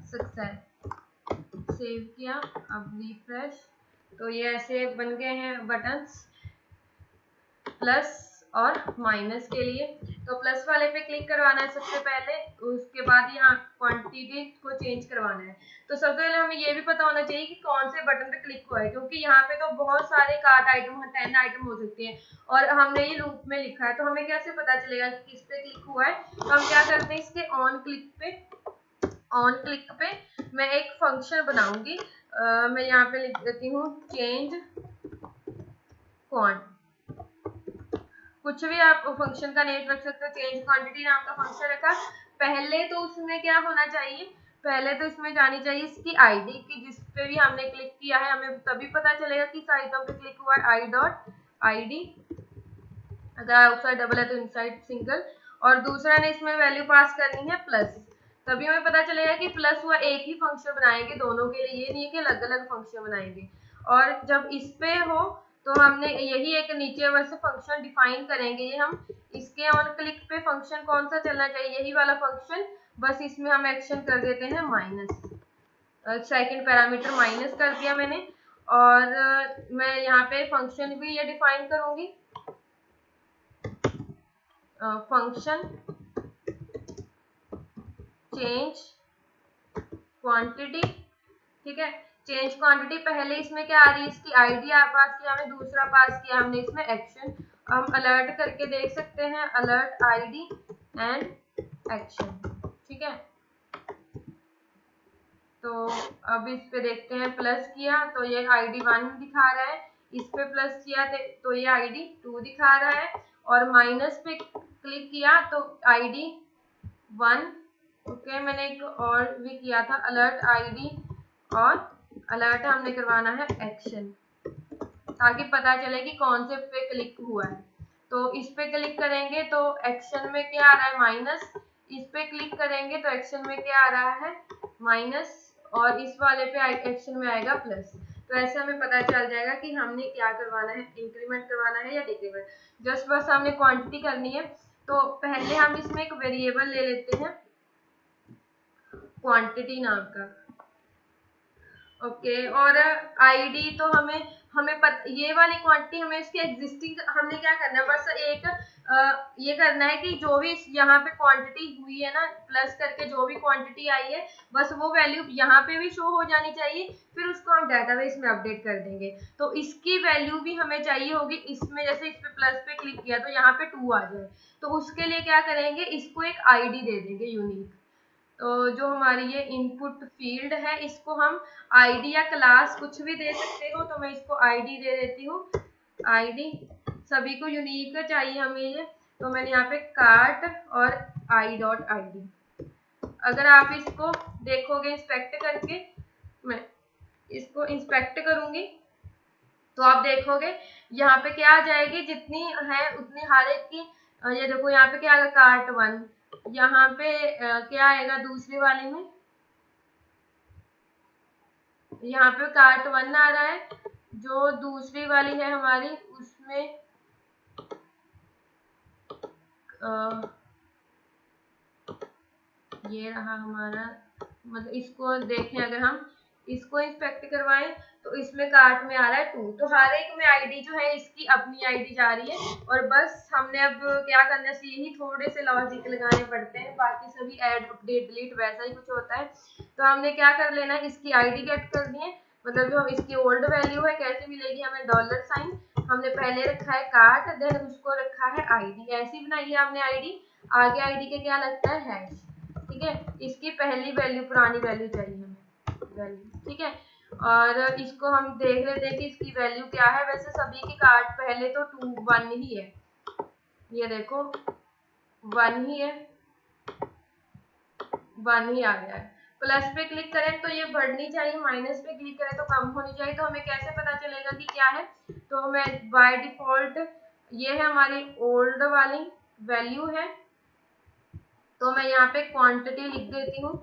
सक्सेस। सेव किया, अब रिफ्रेश, तो ये ऐसे बन गए हैं बटन्स प्लस और माइनस के लिए। तो प्लस वाले पे क्लिक करवाना है सबसे पहले, उसके बाद यहाँ क्वांटिटी को चेंज करवाना है। तो सबसे पहले हमें ये भी पता होना चाहिए कि कौन से बटन पे क्लिक हुआ है, क्योंकि यहाँ पे तो बहुत सारे कार्ट आइटम 10 आइटम हो सकते हैं और हमने ये लूप में लिखा है, तो हमें कैसे पता चलेगा कि किस पे क्लिक हुआ है। तो हम क्या करते हैं, इसके ऑन क्लिक पे मैं एक फंक्शन बनाऊंगी। मैं यहाँ पे लिख देती हूँ चेंज क्वांट, कुछ भी आप फंक्शन का नेम रख सकते हो, चेंज क्वांटिटी नाम का फंक्शन रखा। पहले तो उसमें क्या होना चाहिए, पहले तो इसमें जानी चाहिए इसकी आईडी की, जिस पे भी हमने क्लिक किया है हमें तभी पता चलेगा कि इस आइटम पे क्लिक हुआ है। i.id, अगर आउटसाइड डबल है तो इनसाइड सिंगल, और दूसरा ने इसमें वैल्यू पास करनी है प्लस, तभी हमें पता चलेगा कि प्लस हुआ। एक ही फंक्शन बनाएंगे दोनों के लिए, ये नहीं है कि अलग अलग फंक्शन बनाएंगे। और जब इस पे हो तो हमने यही एक नीचे वैसे फंक्शन डिफाइन करेंगे, ये हम इसके ऑन क्लिक पे फंक्शन कौन सा चलना चाहिए, यही वाला फंक्शन, बस इसमें हम एक्शन कर देते हैं माइनस, सेकंड पैरामीटर माइनस कर दिया मैंने। और मैं यहाँ पे फंक्शन भी ये डिफाइन करूंगी, फंक्शन चेंज क्वांटिटी, ठीक है। चेंज क्वांटिटी पहले इसमें क्या आ रही है, इसकी आईडी पास किया हमने, दूसरा पास किया हमने इसमें एक्शन। हम अलर्ट करके देख सकते हैं, अलर्ट आईडी एंड एक्शन, ठीक है। तो अब इस पे देखते हैं, प्लस किया तो ये आईडी 1 दिखा रहा है, इस पे प्लस किया तो ये आईडी 2 दिखा रहा है, और माइनस पे क्लिक किया तो आईडी 1। ओके, मैंने एक और भी किया था, अलर्ट आईडी, और अलर्ट हमने करवाना है एक्शन, ताकि पता चले कि कौन से पे क्लिक हुआ है। तो इस पे क्लिक करेंगे तो एक्शन में क्या आ रहा है, माइनस। इस पे क्लिक करेंगे तो एक्शन में क्या आ रहा है, माइनस, और इस वाले पे एक्शन में आएगा प्लस। तो ऐसे हमें पता चल जाएगा कि हमने क्या करवाना है, इंक्रीमेंट करवाना है या डिक्रीमेंट। जस्ट बस हमने क्वांटिटी करनी है। तो पहले हम इसमें एक वेरिएबल ले लेते हैं क्वांटिटी नाम का। ओके, और आईडी तो हमें ये वाली क्वांटिटी हमें इसकी एग्जिस्टिंग, हमने क्या करना है, बस एक ये करना है कि जो भी यहाँ पे क्वांटिटी हुई है ना, प्लस करके जो भी क्वांटिटी आई है, बस वो वैल्यू यहाँ पे भी शो हो जानी चाहिए। फिर उसको हम डाटाबेस में अपडेट कर देंगे। तो इसकी वैल्यू भी हमें चाहिए होगी इसमें, जैसे इस पे प्लस पे क्लिक किया तो यहाँ पे 2 आ जाए, तो उसके लिए क्या करेंगे, इसको एक आईडी दे देंगे यूनिक। तो जो हमारी ये इनपुट फील्ड है, इसको हम आईडी या क्लास कुछ भी दे सकते हो, तो मैं इसको आईडी दे देती हूँ। आईडी सभी को यूनिक चाहिए हमें ये, तो मैंने यहाँ पे कार्ट और i.id। अगर आप इसको देखोगे इंस्पेक्ट करके, मैं इसको इंस्पेक्ट करूंगी तो आप देखोगे यहाँ पे क्या आ जाएगी, जितनी है उतनी हर एक की। ये देखो यहाँ पे क्या आएगा, कार्ट 1। यहाँ पे क्या आएगा दूसरी वाले में, यहाँ पे कार्ट 1 आ रहा है। जो दूसरी वाली है हमारी, उसमें ये रहा हमारा, मतलब इसको देखें, अगर हम इसको इंस्पेक्ट करवाएं तो इसमें कार्ट में आ रहा है 2। तो हर एक में आईडी जो है इसकी अपनी आईडी जा रही है, और बस हमने अब क्या करना है, यही थोड़े से लॉजिक लगाने पड़ते हैं, बाकी सभी ऐड अपडेट डिलीट वैसा ही कुछ होता है। तो हमने क्या कर लेना है, इसकी आईडी गेट करनी है, मतलब जो इसकी ओल्ड वैल्यू है कैसे मिलेगी हमें, $साइन हमने पहले रखा है कार्ट, देन उसको रखा है आईडी, ऐसी बनाई है हमने आईडी। आगे आईडी के क्या लगता है, हैश, ठीक है। इसकी पहली वैल्यू, पुरानी वैल्यू चाहिए हमें, वैल्यू, ठीक है। और इसको हम देख लेते हैं कि इसकी वैल्यू क्या है। वैसे सभी की कार्ड पहले तो 1 ही है, ये देखो 1 ही है, 1 ही आ गया है। प्लस पे क्लिक करें तो ये बढ़नी चाहिए, माइनस पे क्लिक करें तो कम होनी चाहिए। तो हमें कैसे पता चलेगा कि क्या है, तो मैं बाय डिफॉल्ट, ये है हमारी ओल्ड वाली वैल्यू है, तो मैं यहाँ पे क्वांटिटी लिख देती हूँ।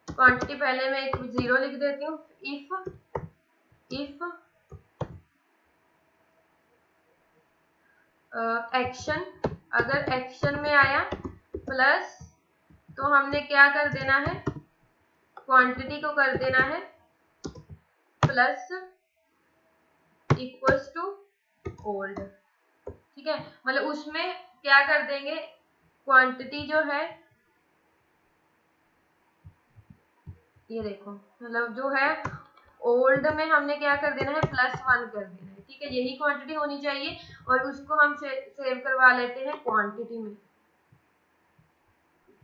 क्वांटिटी पहले मैं एक 0 लिख देती हूँ। इफ एक्शन, अगर एक्शन में आया प्लस, तो हमने क्या कर देना है, क्वांटिटी को कर देना है प्लस इक्वल्स टू ओल्ड, ठीक है। मतलब उसमें क्या कर देंगे, क्वांटिटी जो है, ये देखो, मतलब जो है ओल्ड में हमने क्या कर देना है, +1 कर देना है, ठीक है। यही क्वांटिटी होनी चाहिए, और उसको हम सेव करवा लेते हैं क्वांटिटी में।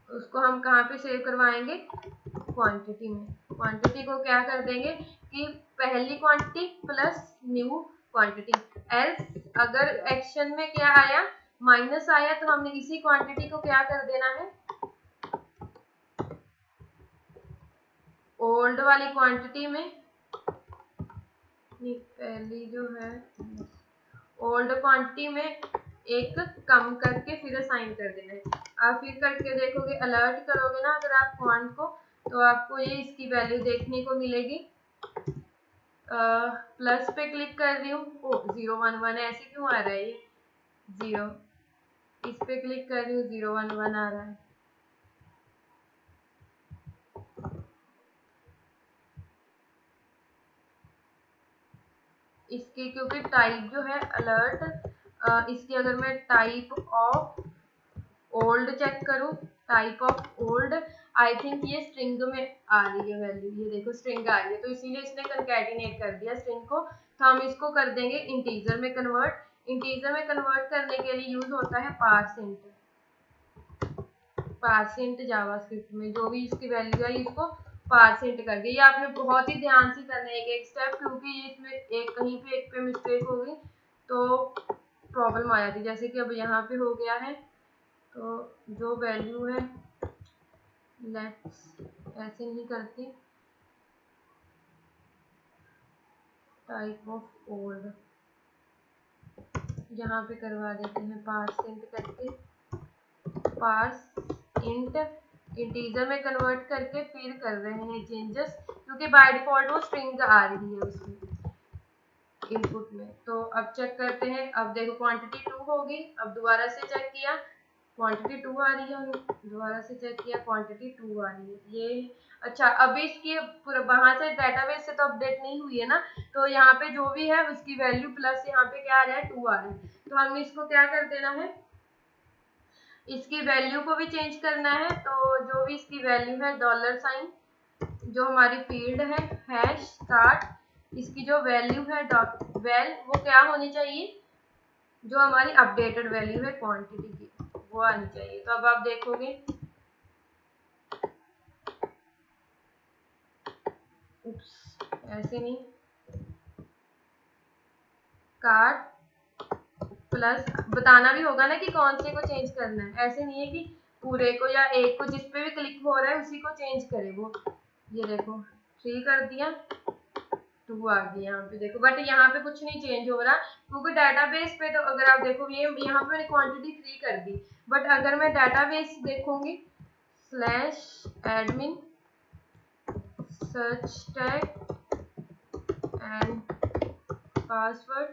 उसको हम कहाँ पे सेव करवाएंगे, क्वांटिटी में। क्वांटिटी को क्या कर देंगे कि पहली quantity plus new quantity. Else अगर एक्शन में क्या आया, माइनस आया, तो हमने इसी क्वांटिटी को क्या कर देना है, ओल्ड वाली क्वांटिटी में, पहली जो है ओल्ड क्वांटिटी में एक कम करके फिर असाइन कर देना है। आप फिर करके देखोगे, अलर्ट करोगे ना अगर आप क्वांट को, तो आपको ये इसकी वैल्यू देखने को मिलेगी। प्लस पे क्लिक कर रही हूँ, 0 1 1 ऐसे क्यों आ रहा है, ये 0, इस पे क्लिक कर रही हूँ 0 1 1 आ रहा है। इसकी क्योंकि टाइप जो है अलर्ट, इसकी अगर मैं टाइप ऑफ ओल्ड चेक करूँ, type of old, I think ये स्ट्रिंग में आ रही है वैल्यू, ये देखो स्ट्रिंग आ रही है, तो इसीलिए इसने कंकैटिनेट कर दिया स्ट्रिंग को। तो हम इसको कर देंगे इंटीजर में कन्वर्ट। इंटीजर में कन्वर्ट करने के लिए यूज होता है पार्सिंट। पार्सिंट जावास्क्रिप्ट में जो भी इसकी वैल्यू है इसको पार्सिंट कर दिया। ये आपने बहुत ही ध्यान से करना है एक एक स्टेप, क्योंकि ये इसमें एक कहीं पे एक पे मिस्टेक हो गई तो प्रॉब्लम आ जाती। जैसे कि अब यहाँ पे हो गया है, तो जो वैल्यू है लेट्स ऐसे नहीं करते, टाइप ऑफ ओल्ड यहाँ पे करवा देते हैं पार्सिंट करके, पार्स इंट इंटीजर में कन्वर्ट करके फिर कर रहे हैं चेंजेस, क्योंकि बाय डिफॉल्ट वो स्ट्रिंग आ रही है उसमें इनपुट में। तो अब चेक करते हैं, अब देखो क्वांटिटी 2 होगी। अब दोबारा से चेक किया क्वांटिटी 2 आ रही है, दोबारा से चेक किया क्वांटिटी 2 आ रही है। ये अच्छा, अभी इसकी वहां से डेटाबेस से तो अपडेट नहीं हुई है ना, तो यहाँ पे जो भी है उसकी वैल्यू प्लस यहाँ पे क्या आ रहा है 2 आ रहा है। तो हमने इसको क्या कर देना है, इसकी वैल्यू को भी चेंज करना है। तो जो भी इसकी वैल्यू है डॉलर साइन, जो हमारी फील्ड है हैश स्टार्ट, इसकी जो वैल्यू है वेल वो क्या होनी चाहिए, जो हमारी अपडेटेड वैल्यू है क्वांटिटी की वो आनी चाहिए। तो अब आप देखोगे ऐसे नहीं, कार्ड प्लस बताना भी होगा ना कि कौन से को चेंज करना है। ऐसे नहीं है कि पूरे को या एक को जिस पे भी क्लिक हो रहा है उसी को चेंज करे वो। ये देखो 3 कर दिया 2 आ गया यहाँ पे देखो, बट यहाँ पे कुछ नहीं चेंज हो रहा क्योंकि डाटाबेस पे तो अगर आप देखो ये यहाँ पे मैंने क्वांटिटी 3 कर दी, बट अगर मैं डाटाबेस देखूंगी /admin search tag and password,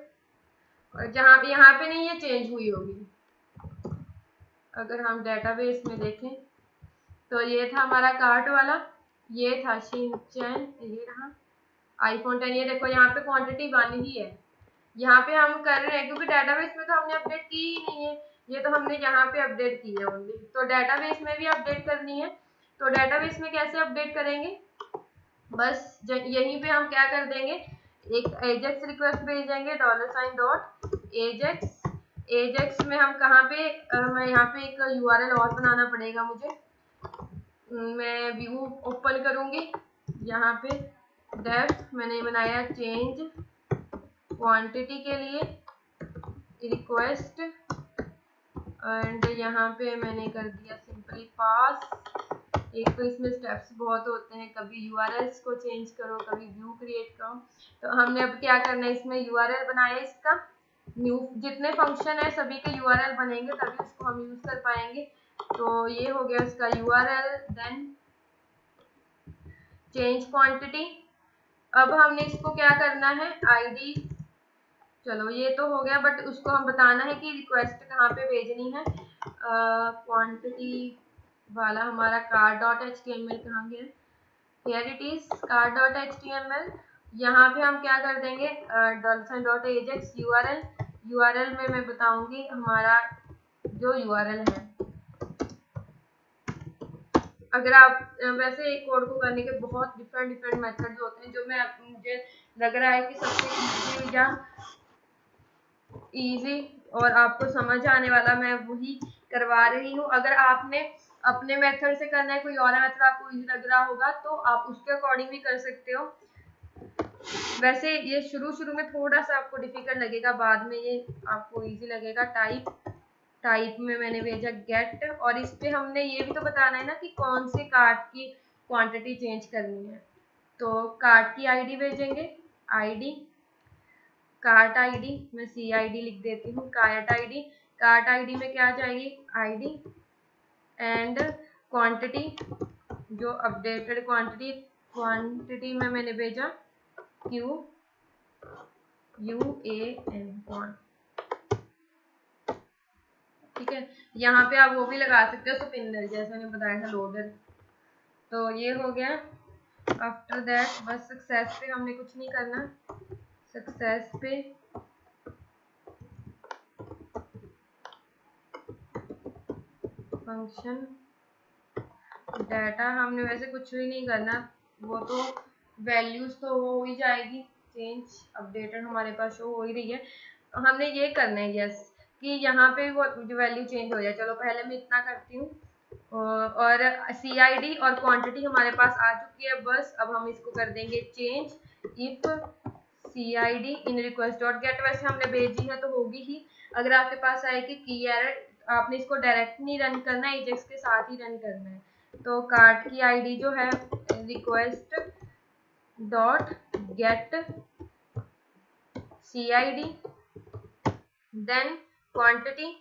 और जहाँ यहाँ पे नहीं ये चेंज हुई होगी। अगर हम डाटाबेस में देखें तो ये था हमारा कार्ट वाला, ये था शिनचैन, ये रहा आईफोन 10। ये देखो यहाँ पे क्वांटिटी 1 ही है, यहाँ पे हम कर रहे हैं क्योंकि डाटाबेस में तो हमने अपडेट की ही नहीं है, ये तो हमने यहाँ पे अपडेट की है ओनली। तो डाटाबेस में भी अपडेट करनी है, तो डाटाबेस में कैसे अपडेट करेंगे, बस यहीं पे हम क्या कर देंगे, एक एजेक्स रिक्वेस्ट भेजेंगे $.एजेक्स। एजेक्स में हम कहाँ पे मैं यहाँ पे एक URL और बनाना पड़ेगा मुझे, मैं व्यू ओपन करूंगी, यहाँ पे डेफ मैंने बनाया चेंज क्वांटिटी के लिए रिक्वेस्ट, एंड यहाँ पे मैंने कर दिया सिंपली पास। एक तो इसमें स्टेप्स बहुत होते हैं, कभी URLs को चेंज करो, कभी व्यू क्रिएट करो। तो हमने अब क्या करना है, इसमें URL बनाया, इसका न्यू जितने फंक्शन है सभी के URL बनेंगे तभी उसको हम यूज कर पाएंगे। तो ये हो गया उसका URL, देन चेंज क्वांटिटी। अब हमने इसको क्या करना है ID, चलो ये तो हो गया, बट उसको हम बताना है कि रिक्वेस्ट कहाँ पे भेजनी है। क्वांटिटी वाला हमारा car.html कहाँ गया, हियर इट इज car.html। यहाँ पे हम क्या कर देंगे $.ajax URL में मैं बताऊंगी हमारा जो URL है। अगर आप वैसे एक कोड को करने के बहुत डिफरेंट मेथड्स होते हैं, जो मैं मुझे लग रहा है कि सबसे इजी या इजी और आपको समझ आने वाला मैं वही करवा रही हूँ। अगर आपने अपने मेथड से करना है, कोई और मेथड आपको इजी लग रहा होगा तो आप उसके अकॉर्डिंग भी कर सकते हो। वैसे ये शुरू में थोड़ा सा आपको डिफिकल्ट लगेगा, बाद में ये आपको इजी लगेगा। टाइप में मैंने भेजा गेट, और इस पे हमने ये भी तो बताना है ना कि कौन से कार्ट की क्वांटिटी चेंज करनी है। तो कार्ट की ID भेजेंगे, ID कार्ट ID में CID लिख देती हूँ, कार्ट ID में क्या जाएगी ID एंड क्वांटिटी, जो अपडेटेड क्वांटिटी में मैंने भेजा QUAN, ठीक है। यहाँ पे आप वो भी लगा सकते हो स्पिनर, जैसे मैंने बताया था लोडर। तो ये हो गया। आफ्टर दैट बस सक्सेस पे हमने कुछ नहीं करना, सक्सेस पे फंक्शन डाटा हमने वैसे कुछ भी नहीं करना, वो तो वैल्यूज तो हो ही जाएगी, चेंज अपडेटेड हमारे पास शो हो ही रही है। हमने ये करना है यस कि यहाँ पे वो वैल्यू चेंज हो जाए। चलो पहले मैं इतना करती हूँ और CID और क्वांटिटी हमारे पास आ चुकी है। बस अब हम इसको कर देंगे change if CID in request dot gate. वैसे हमने भेजी है तो होगी ही। अगर आपके पास आए कि की एरर, आपने इसको डायरेक्ट नहीं रन करना है, एजेक्स के साथ ही रन करना है। तो कार्ड की आईडी जो है request dot get CID, then quantity,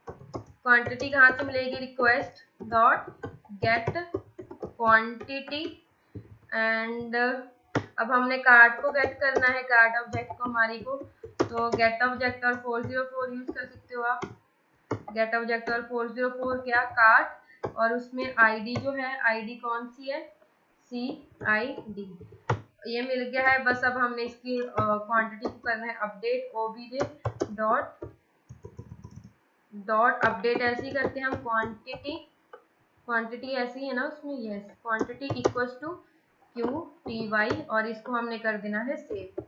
quantity कहाँ से मिलेगी, request dot get quantity. And अब हमने कार्ड को गेट करना है, कार्ड ऑब्जेक्ट को हमारी को, तो गेट ऑब्जेक्ट और 404 यूज कर सकते हो आप। गेट ऑब्जेक्ट और 404 क्या, कार्ड, और उसमें आईडी जो है, आईडी कौन सी है, CID, ये मिल गया है। बस अब हमने इसकी क्वांटिटी को करना है अपडेट, obj डॉट अपडेट। ऐसे ही करते हैं हम क्वांटिटी, क्वांटिटी ऐसी है ना उसमें, yes, quantity equals to QTY, और इसको हमने कर देना है save,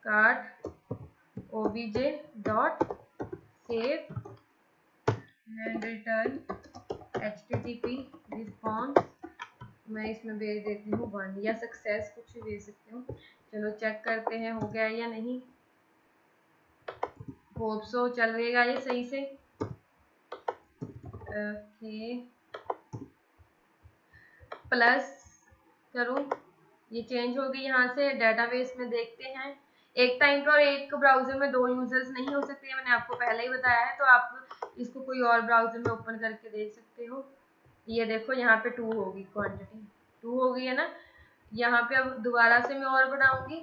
card obj dot save and return HTTP response. मैं इसमें भेज देती हूँ 1 या सक्सेस, कुछ भी भेज सकती हूँ। चलो चेक करते हैं हो गया या नहीं। होप सो चलेगा ये सही से। ओके, प्लस करूँ, ये चेंज हो गई। यहाँ से डेटाबेस में देखते हैं, एक टाइम पर एक ब्राउजर में 2 यूजर्स नहीं हो सकते, मैंने आपको पहले ही बताया है। तो आप इसको कोई और ब्राउजर में ओपन करके देख सकते हो। ये देखो यहाँ पे 2 होगी, क्वांटिटी 2 हो गई है ना। यहाँ पे अब दोबारा से मैं और बढ़ाऊंगी,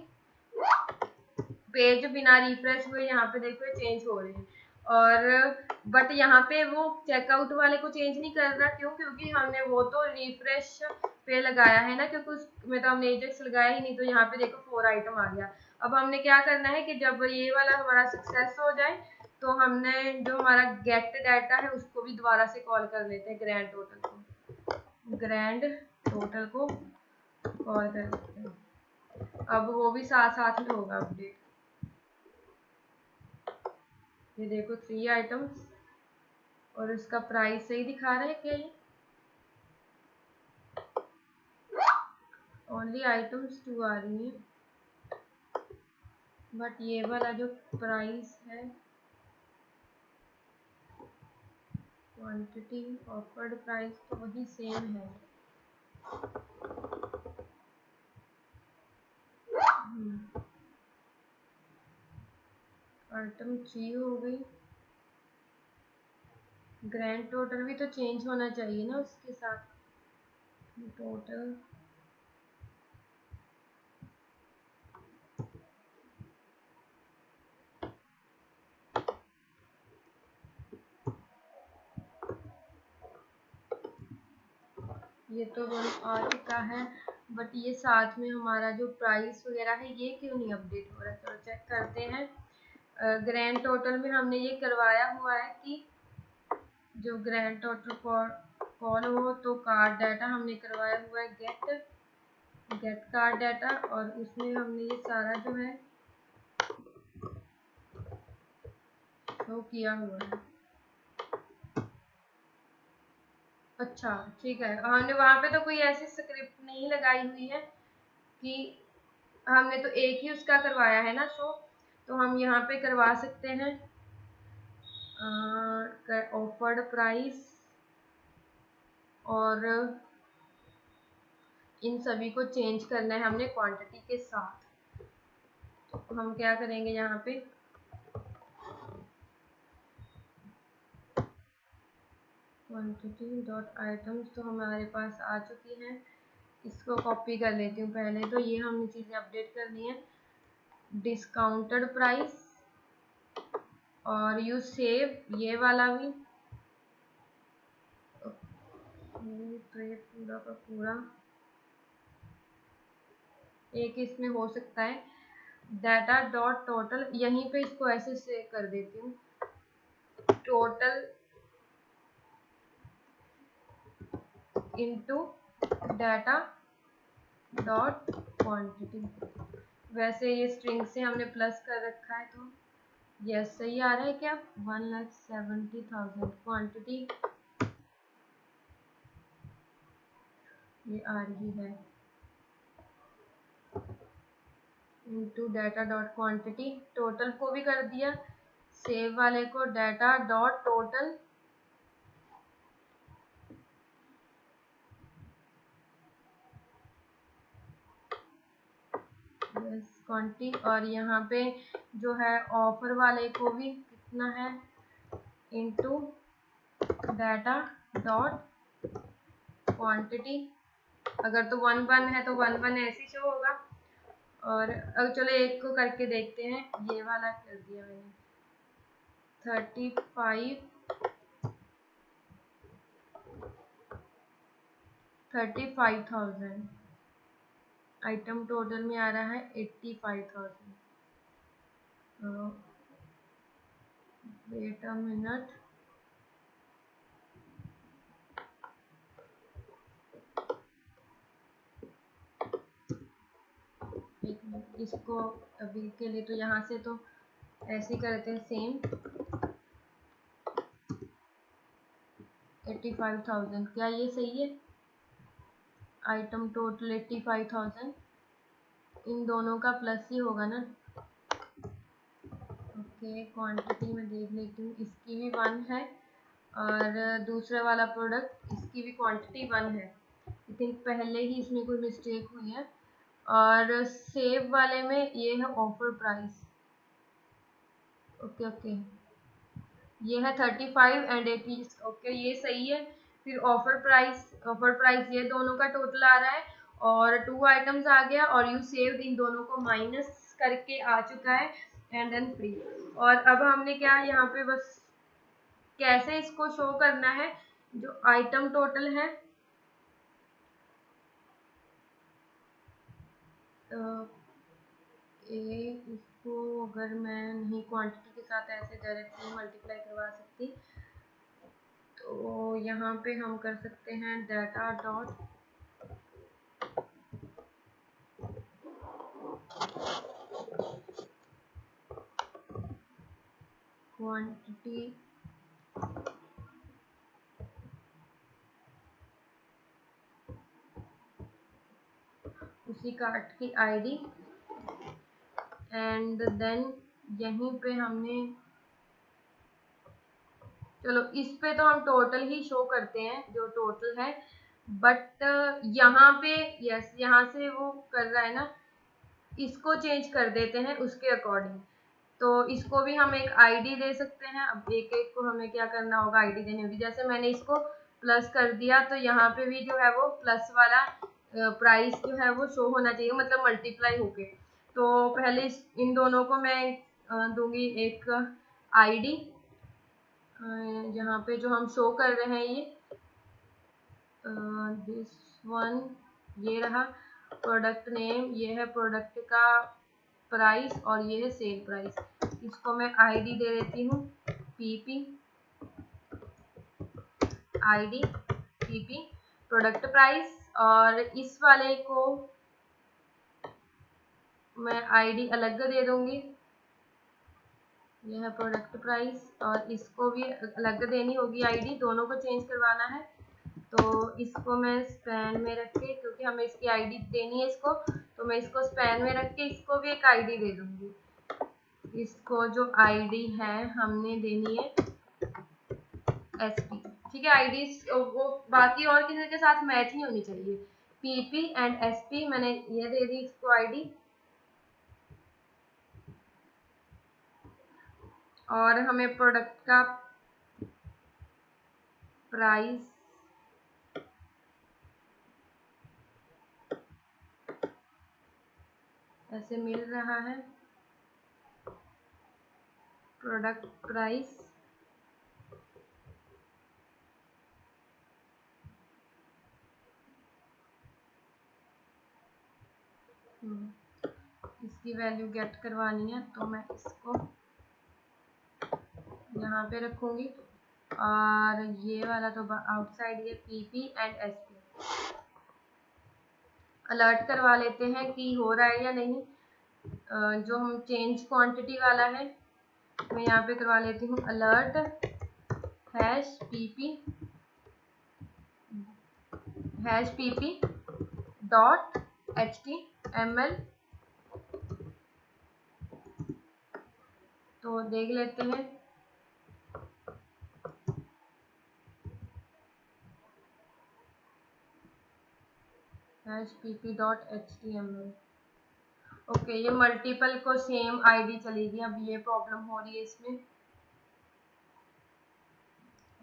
पेज बिना रिफ्रेश हुए यहाँ पे देखो चेंज हो रहे हैं। और बट यहाँ पे वो चेकआउट वाले को चेंज नहीं कर रहा, क्यों, क्योंकि हमने वो तो रिफ्रेश पे लगाया है ना, क्योंकि उसमें तो हमने एजेक्स लगाया ही नहीं। तो यहाँ पे देखो 4 आइटम आ गया। अब हमने क्या करना है कि जब ये वाला हमारा सक्सेस हो जाए तो हमने जो हमारा गेट डाटा है उसको भी दोबारा से कॉल कर लेते हैं, ग्रैंड टोटल को, ग्रैंड टोटल को कॉल कर लेते हैं। अब वो भी साथ साथ में होगा अपडेट। ये देखो 3 आइटम्स, और उसका प्राइस सही दिखा रहा है क्या, ये ओनली आइटम्स 2 आ रही है, बट ये वाला जो प्राइस है, क्वांटिटी ऑफर्ड प्राइस तो वही सेम है। आइटम 3 हो गई, ग्रैंड टोटल भी तो चेंज होना चाहिए ना उसके साथ, टोटल ये तो आ चुका है, बट ये साथ में हमारा जो प्राइस वगैरह है ये क्यों नहीं अपडेट हो रहा। चलो चेक करते हैं। ग्रैंड टोटल में हमने ये करवाया हुआ है कि जो ग्रैंड टोटल कॉल हो, तो कार्ड डाटा हमने करवाया हुआ है गेट कार्ड डाटा, और उसमें हमने ये सारा जो है शो किया हुआ है। अच्छा ठीक है, हमने वहाँ पे तो कोई ऐसी स्क्रिप्ट नहीं लगाई हुई है कि हमने तो एक ही उसका करवाया है ना शो, तो हम यहाँ पे करवा सकते हैं ऑफर्ड प्राइस, और इन सभी को चेंज करना है हमने क्वांटिटी के साथ। तो हम क्या करेंगे, यहाँ पे क्वांटिटी डॉट आइटम्स तो हमारे पास आ चुकी है, इसको कॉपी कर लेती हूँ पहले। तो ये हमने चीज़ें अपडेट करनी है, डिस्काउंटेड प्राइस, और यू सेव ये वाला भी, तो ये पूरा का पूरा एक इसमें हो सकता है, डाटा डॉट टोटल, यहीं पे इसको ऐसे से कर देती हूँ, total into data dot quantity. वैसे ये स्ट्रिंग से हमने प्लस कर रखा है तो यस सही आ रहा है क्या? 1,70,000 क्वांटिटी ये आ रही है into data dot quantity. Total को भी कर दिया, सेव वाले को डाटा डॉट टोटल क्वांटिटी, और यहाँ पे जो है ऑफर वाले को भी कितना है इंटू डाटा डॉट क्वांटिटी। अगर तो 1 है तो 1 ऐसे शो होगा। और अब चलो एक को करके देखते हैं, ये वाला कर दिया मैंने 35,000। आइटम टोटल में आ रहा है 85,000। वेट अ मिनट, एक मिनट, इसको अभी के लिए तो यहाँ से तो ऐसे ही करते हैं सेम। 85,000 क्या ये सही है? आइटम टोटल 85,000, इन दोनों का प्लस ही होगा ना। ओके, क्वांटिटी में देख लेती हूँ, इसकी भी 1 है और दूसरा वाला प्रोडक्ट इसकी भी क्वांटिटी 1 है। आई थिंक पहले ही इसमें कोई मिस्टेक हुई है। और सेव वाले में ये है ऑफर प्राइस। ओके, ये है 35 एंड 80। ओके ये सही है। फिर ऑफर प्राइस ये दोनों का टोटल आ रहा है और 2 आइटम्स आ गया और यू सेव्ड इन दोनों को माइनस करके आ चुका है एंड देन फ्री। और अब हमने क्या यहाँ पे बस कैसे इसको शो करना है, जो आइटम टोटल है इसको अगर मैं नहीं क्वांटिटी के साथ ऐसे डायरेक्टली मल्टीप्लाई करवा सकती तो यहाँ पे हम कर सकते हैं डाटा डॉट क्वांटिटी उसी कार्ट की आईडी एंड देन यहीं पे हमने, चलो इस पे तो हम टोटल ही शो करते हैं जो टोटल है, बट यहाँ पे यस यहाँ से वो कर रहा है ना, इसको चेंज कर देते हैं उसके अकॉर्डिंग। तो इसको भी हम एक आईडी दे सकते हैं। अब एक एक को हमें क्या करना होगा, आईडी देनी होगी। जैसे मैंने इसको प्लस कर दिया तो यहाँ पे भी जो है वो प्लस वाला प्राइस जो है वो शो होना चाहिए, मतलब मल्टीप्लाई होके। तो पहले इन दोनों को मैं दूंगी एक आईडी, यहाँ पे जो हम शो कर रहे हैं ये दिस वन, ये रहा प्रोडक्ट नेम, ये है प्रोडक्ट का प्राइस और ये है सेल प्राइस। इसको मैं आईडी दे देती हूँ PP ID PP product price, और इस वाले को मैं आईडी अलग दे दूंगी, यह है प्रोडक्ट प्राइस, और इसको भी अलग देनी होगी आईडी, दोनों को चेंज करवाना है। तो इसको मैं स्पैन में रख के, क्योंकि हमें इसकी आईडी देनी है इसको, तो मैं इसको स्पैन में रख के इसको भी एक आईडी दे दूंगी। इसको जो आईडी है हमने देनी है एसपी, ठीक है। आईडी वो बाकी और किसी के साथ मैच नहीं होनी चाहिए। पीपी एंड एसपी मैंने ये दे दी इसको आईडी, और हमें प्रोडक्ट का प्राइस ऐसे मिल रहा है, प्रोडक्ट प्राइस इसकी वैल्यू गेट करवानी है, तो मैं इसको यहाँ पे रखूंगी। और ये वाला तो आउटसाइड है, पीपी एंड एसपी। अलर्ट करवा लेते हैं कि हो रहा है या नहीं। जो हम चेंज क्वांटिटी वाला है मैं यहाँ पे करवा लेती हूँ अलर्ट #pp .html। तो देख लेते हैं #pp.html। ओके, ये मल्टीपल को सेम आईडी चलेगी, अब ये प्रॉब्लम हो रही है इसमें।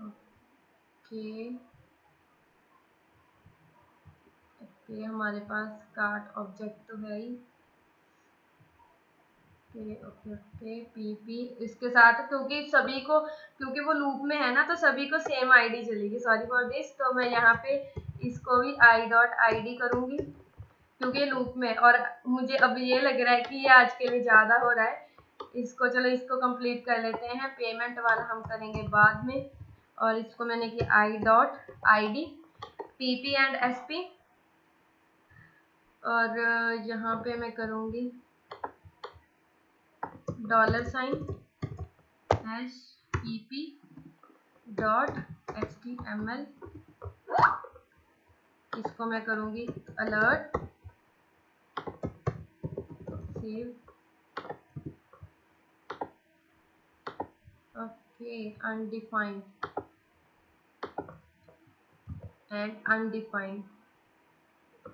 ओके ओके, हमारे पास कार्ट ऑब्जेक्ट तो है ही। ओके ओके ओके, पीपी इसके साथ क्योंकि वो लूप में है ना, तो सभी को सेम आईडी चलेगी। Sorry for this. तो मैं यहाँ पे इसको भी i.id करूंगी क्योंकि लूप में, और मुझे अब ये लग रहा है कि ये आज के लिए ज़्यादा हो रहा है। इसको कंप्लीट कर लेते हैं। पेमेंट वाला हम करेंगे बाद में। और इसको मैंने किया i.id pp एंड sp। और यहाँ पे मैं करूँगी $pp.html। इसको मैं करूँगी alert save. Okay, undefined and undefined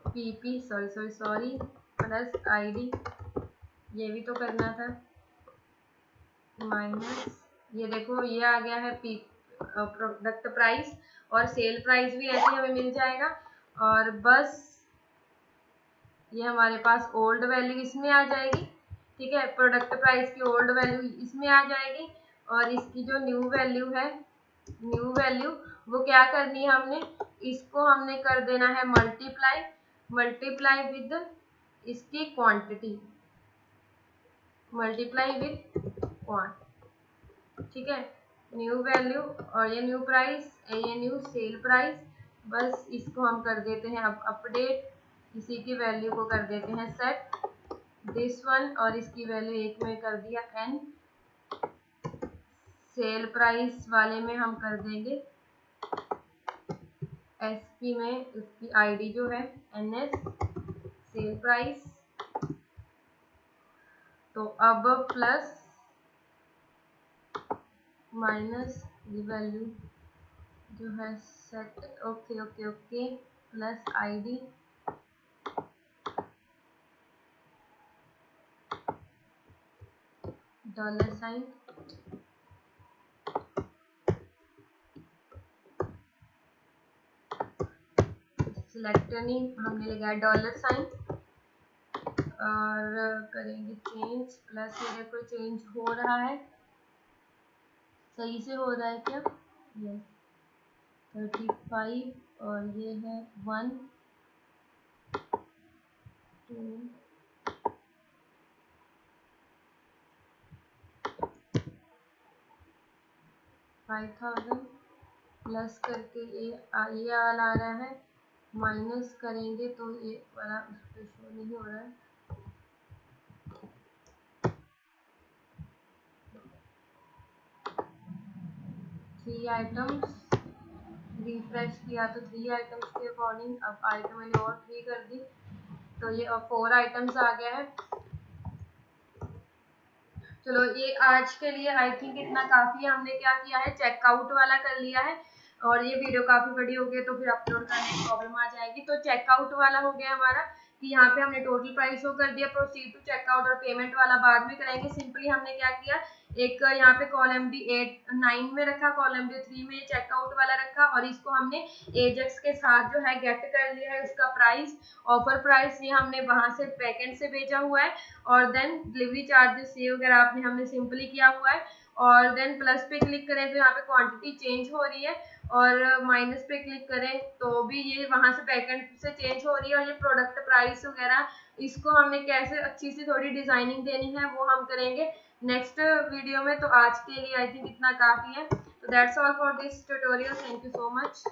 pp sorry plus id, ये भी तो करना था, माइनस, ये देखो ये आ गया है प्रोडक्ट प्राइस, और सेल प्राइस भी ऐसे हमें मिल जाएगा। और बस ये हमारे पास ओल्ड वैल्यू इसमें आ जाएगी। ठीक है, प्रोडक्ट प्राइस की ओल्ड वैल्यू इसमें आ जाएगी, और इसकी जो न्यू वैल्यू वो क्या करनी है हमने, इसको हमने कर देना है मल्टीप्लाई विद इसकी क्वांटिटी, ठीक है। न्यू वैल्यू और ये न्यू प्राइस, ये न्यू सेल प्राइस। बस इसको हम कर देते हैं अब अपडेट, इसी की वैल्यू को कर देते हैं सेट दिस वन, और इसकी वैल्यू 1 में कर दिया n। सेल प्राइस वाले में हम कर देंगे SP में इसकी आईडी जो है NS सेल प्राइस। तो अब प्लस माइनस ये वैल्यू जो है सेट, ओके प्लस आईडी $, सिलेक्टनी हमने लगाया $, और करेंगे चेंज प्लस, ये देखो चेंज हो रहा है, सही से हो रहा है क्या, यस 35, और ये है 1 2 5000 प्लस करके ये वाला आ रहा है, माइनस करेंगे तो ये वाला उस पर शो नहीं हो रहा है। थ्री आइटम्स रिफ्रेश किया तो 3 आइटम्स के अकॉर्डिंग, अब आइटम मैंने और 3 कर दी, तो ये अब 4 आइटम्स आ गया है। चलो ये आज के लिए आई थिंक इतना काफ़ी है। हमने क्या किया है, चेकआउट वाला कर लिया है, और ये वीडियो काफ़ी बड़ी हो गई तो फिर अपलोड करने में प्रॉब्लम आ जाएगी। तो चेकआउट वाला हो गया हमारा कि यहाँ पे हमने टोटल प्राइस शो कर दिया। प्रोसीड टू चेकआउट और पेमेंट वाला बाद में करेंगे। सिंपली हमने क्या किया, एक यहाँ पे कॉलम डी 9 में रखा, कॉलम डी 3 में चेकआउट वाला रखा, और इसको हमने एजेक्स के साथ जो है गेट कर लिया है उसका प्राइस, ऑफर प्राइस, ये हमने वहां से बैकएंड से भेजा हुआ है, और देन डिलीवरी चार्जेस ये वगैरह आपने हमने सिंपली किया हुआ है। और देन प्लस पे क्लिक करें तो यहाँ पे क्वांटिटी चेंज हो रही है, और माइनस पे क्लिक करें तो भी ये वहां से बैकएंड से चेंज हो रही है। और ये प्रोडक्ट प्राइस वगैरह इसको हमने कैसे अच्छी सी थोड़ी डिजाइनिंग देनी है वो हम करेंगे नेक्स्ट वीडियो में। तो आज के लिए आई थिंक इतना काफी है। तो that's all for this tutorial. Thank you so much.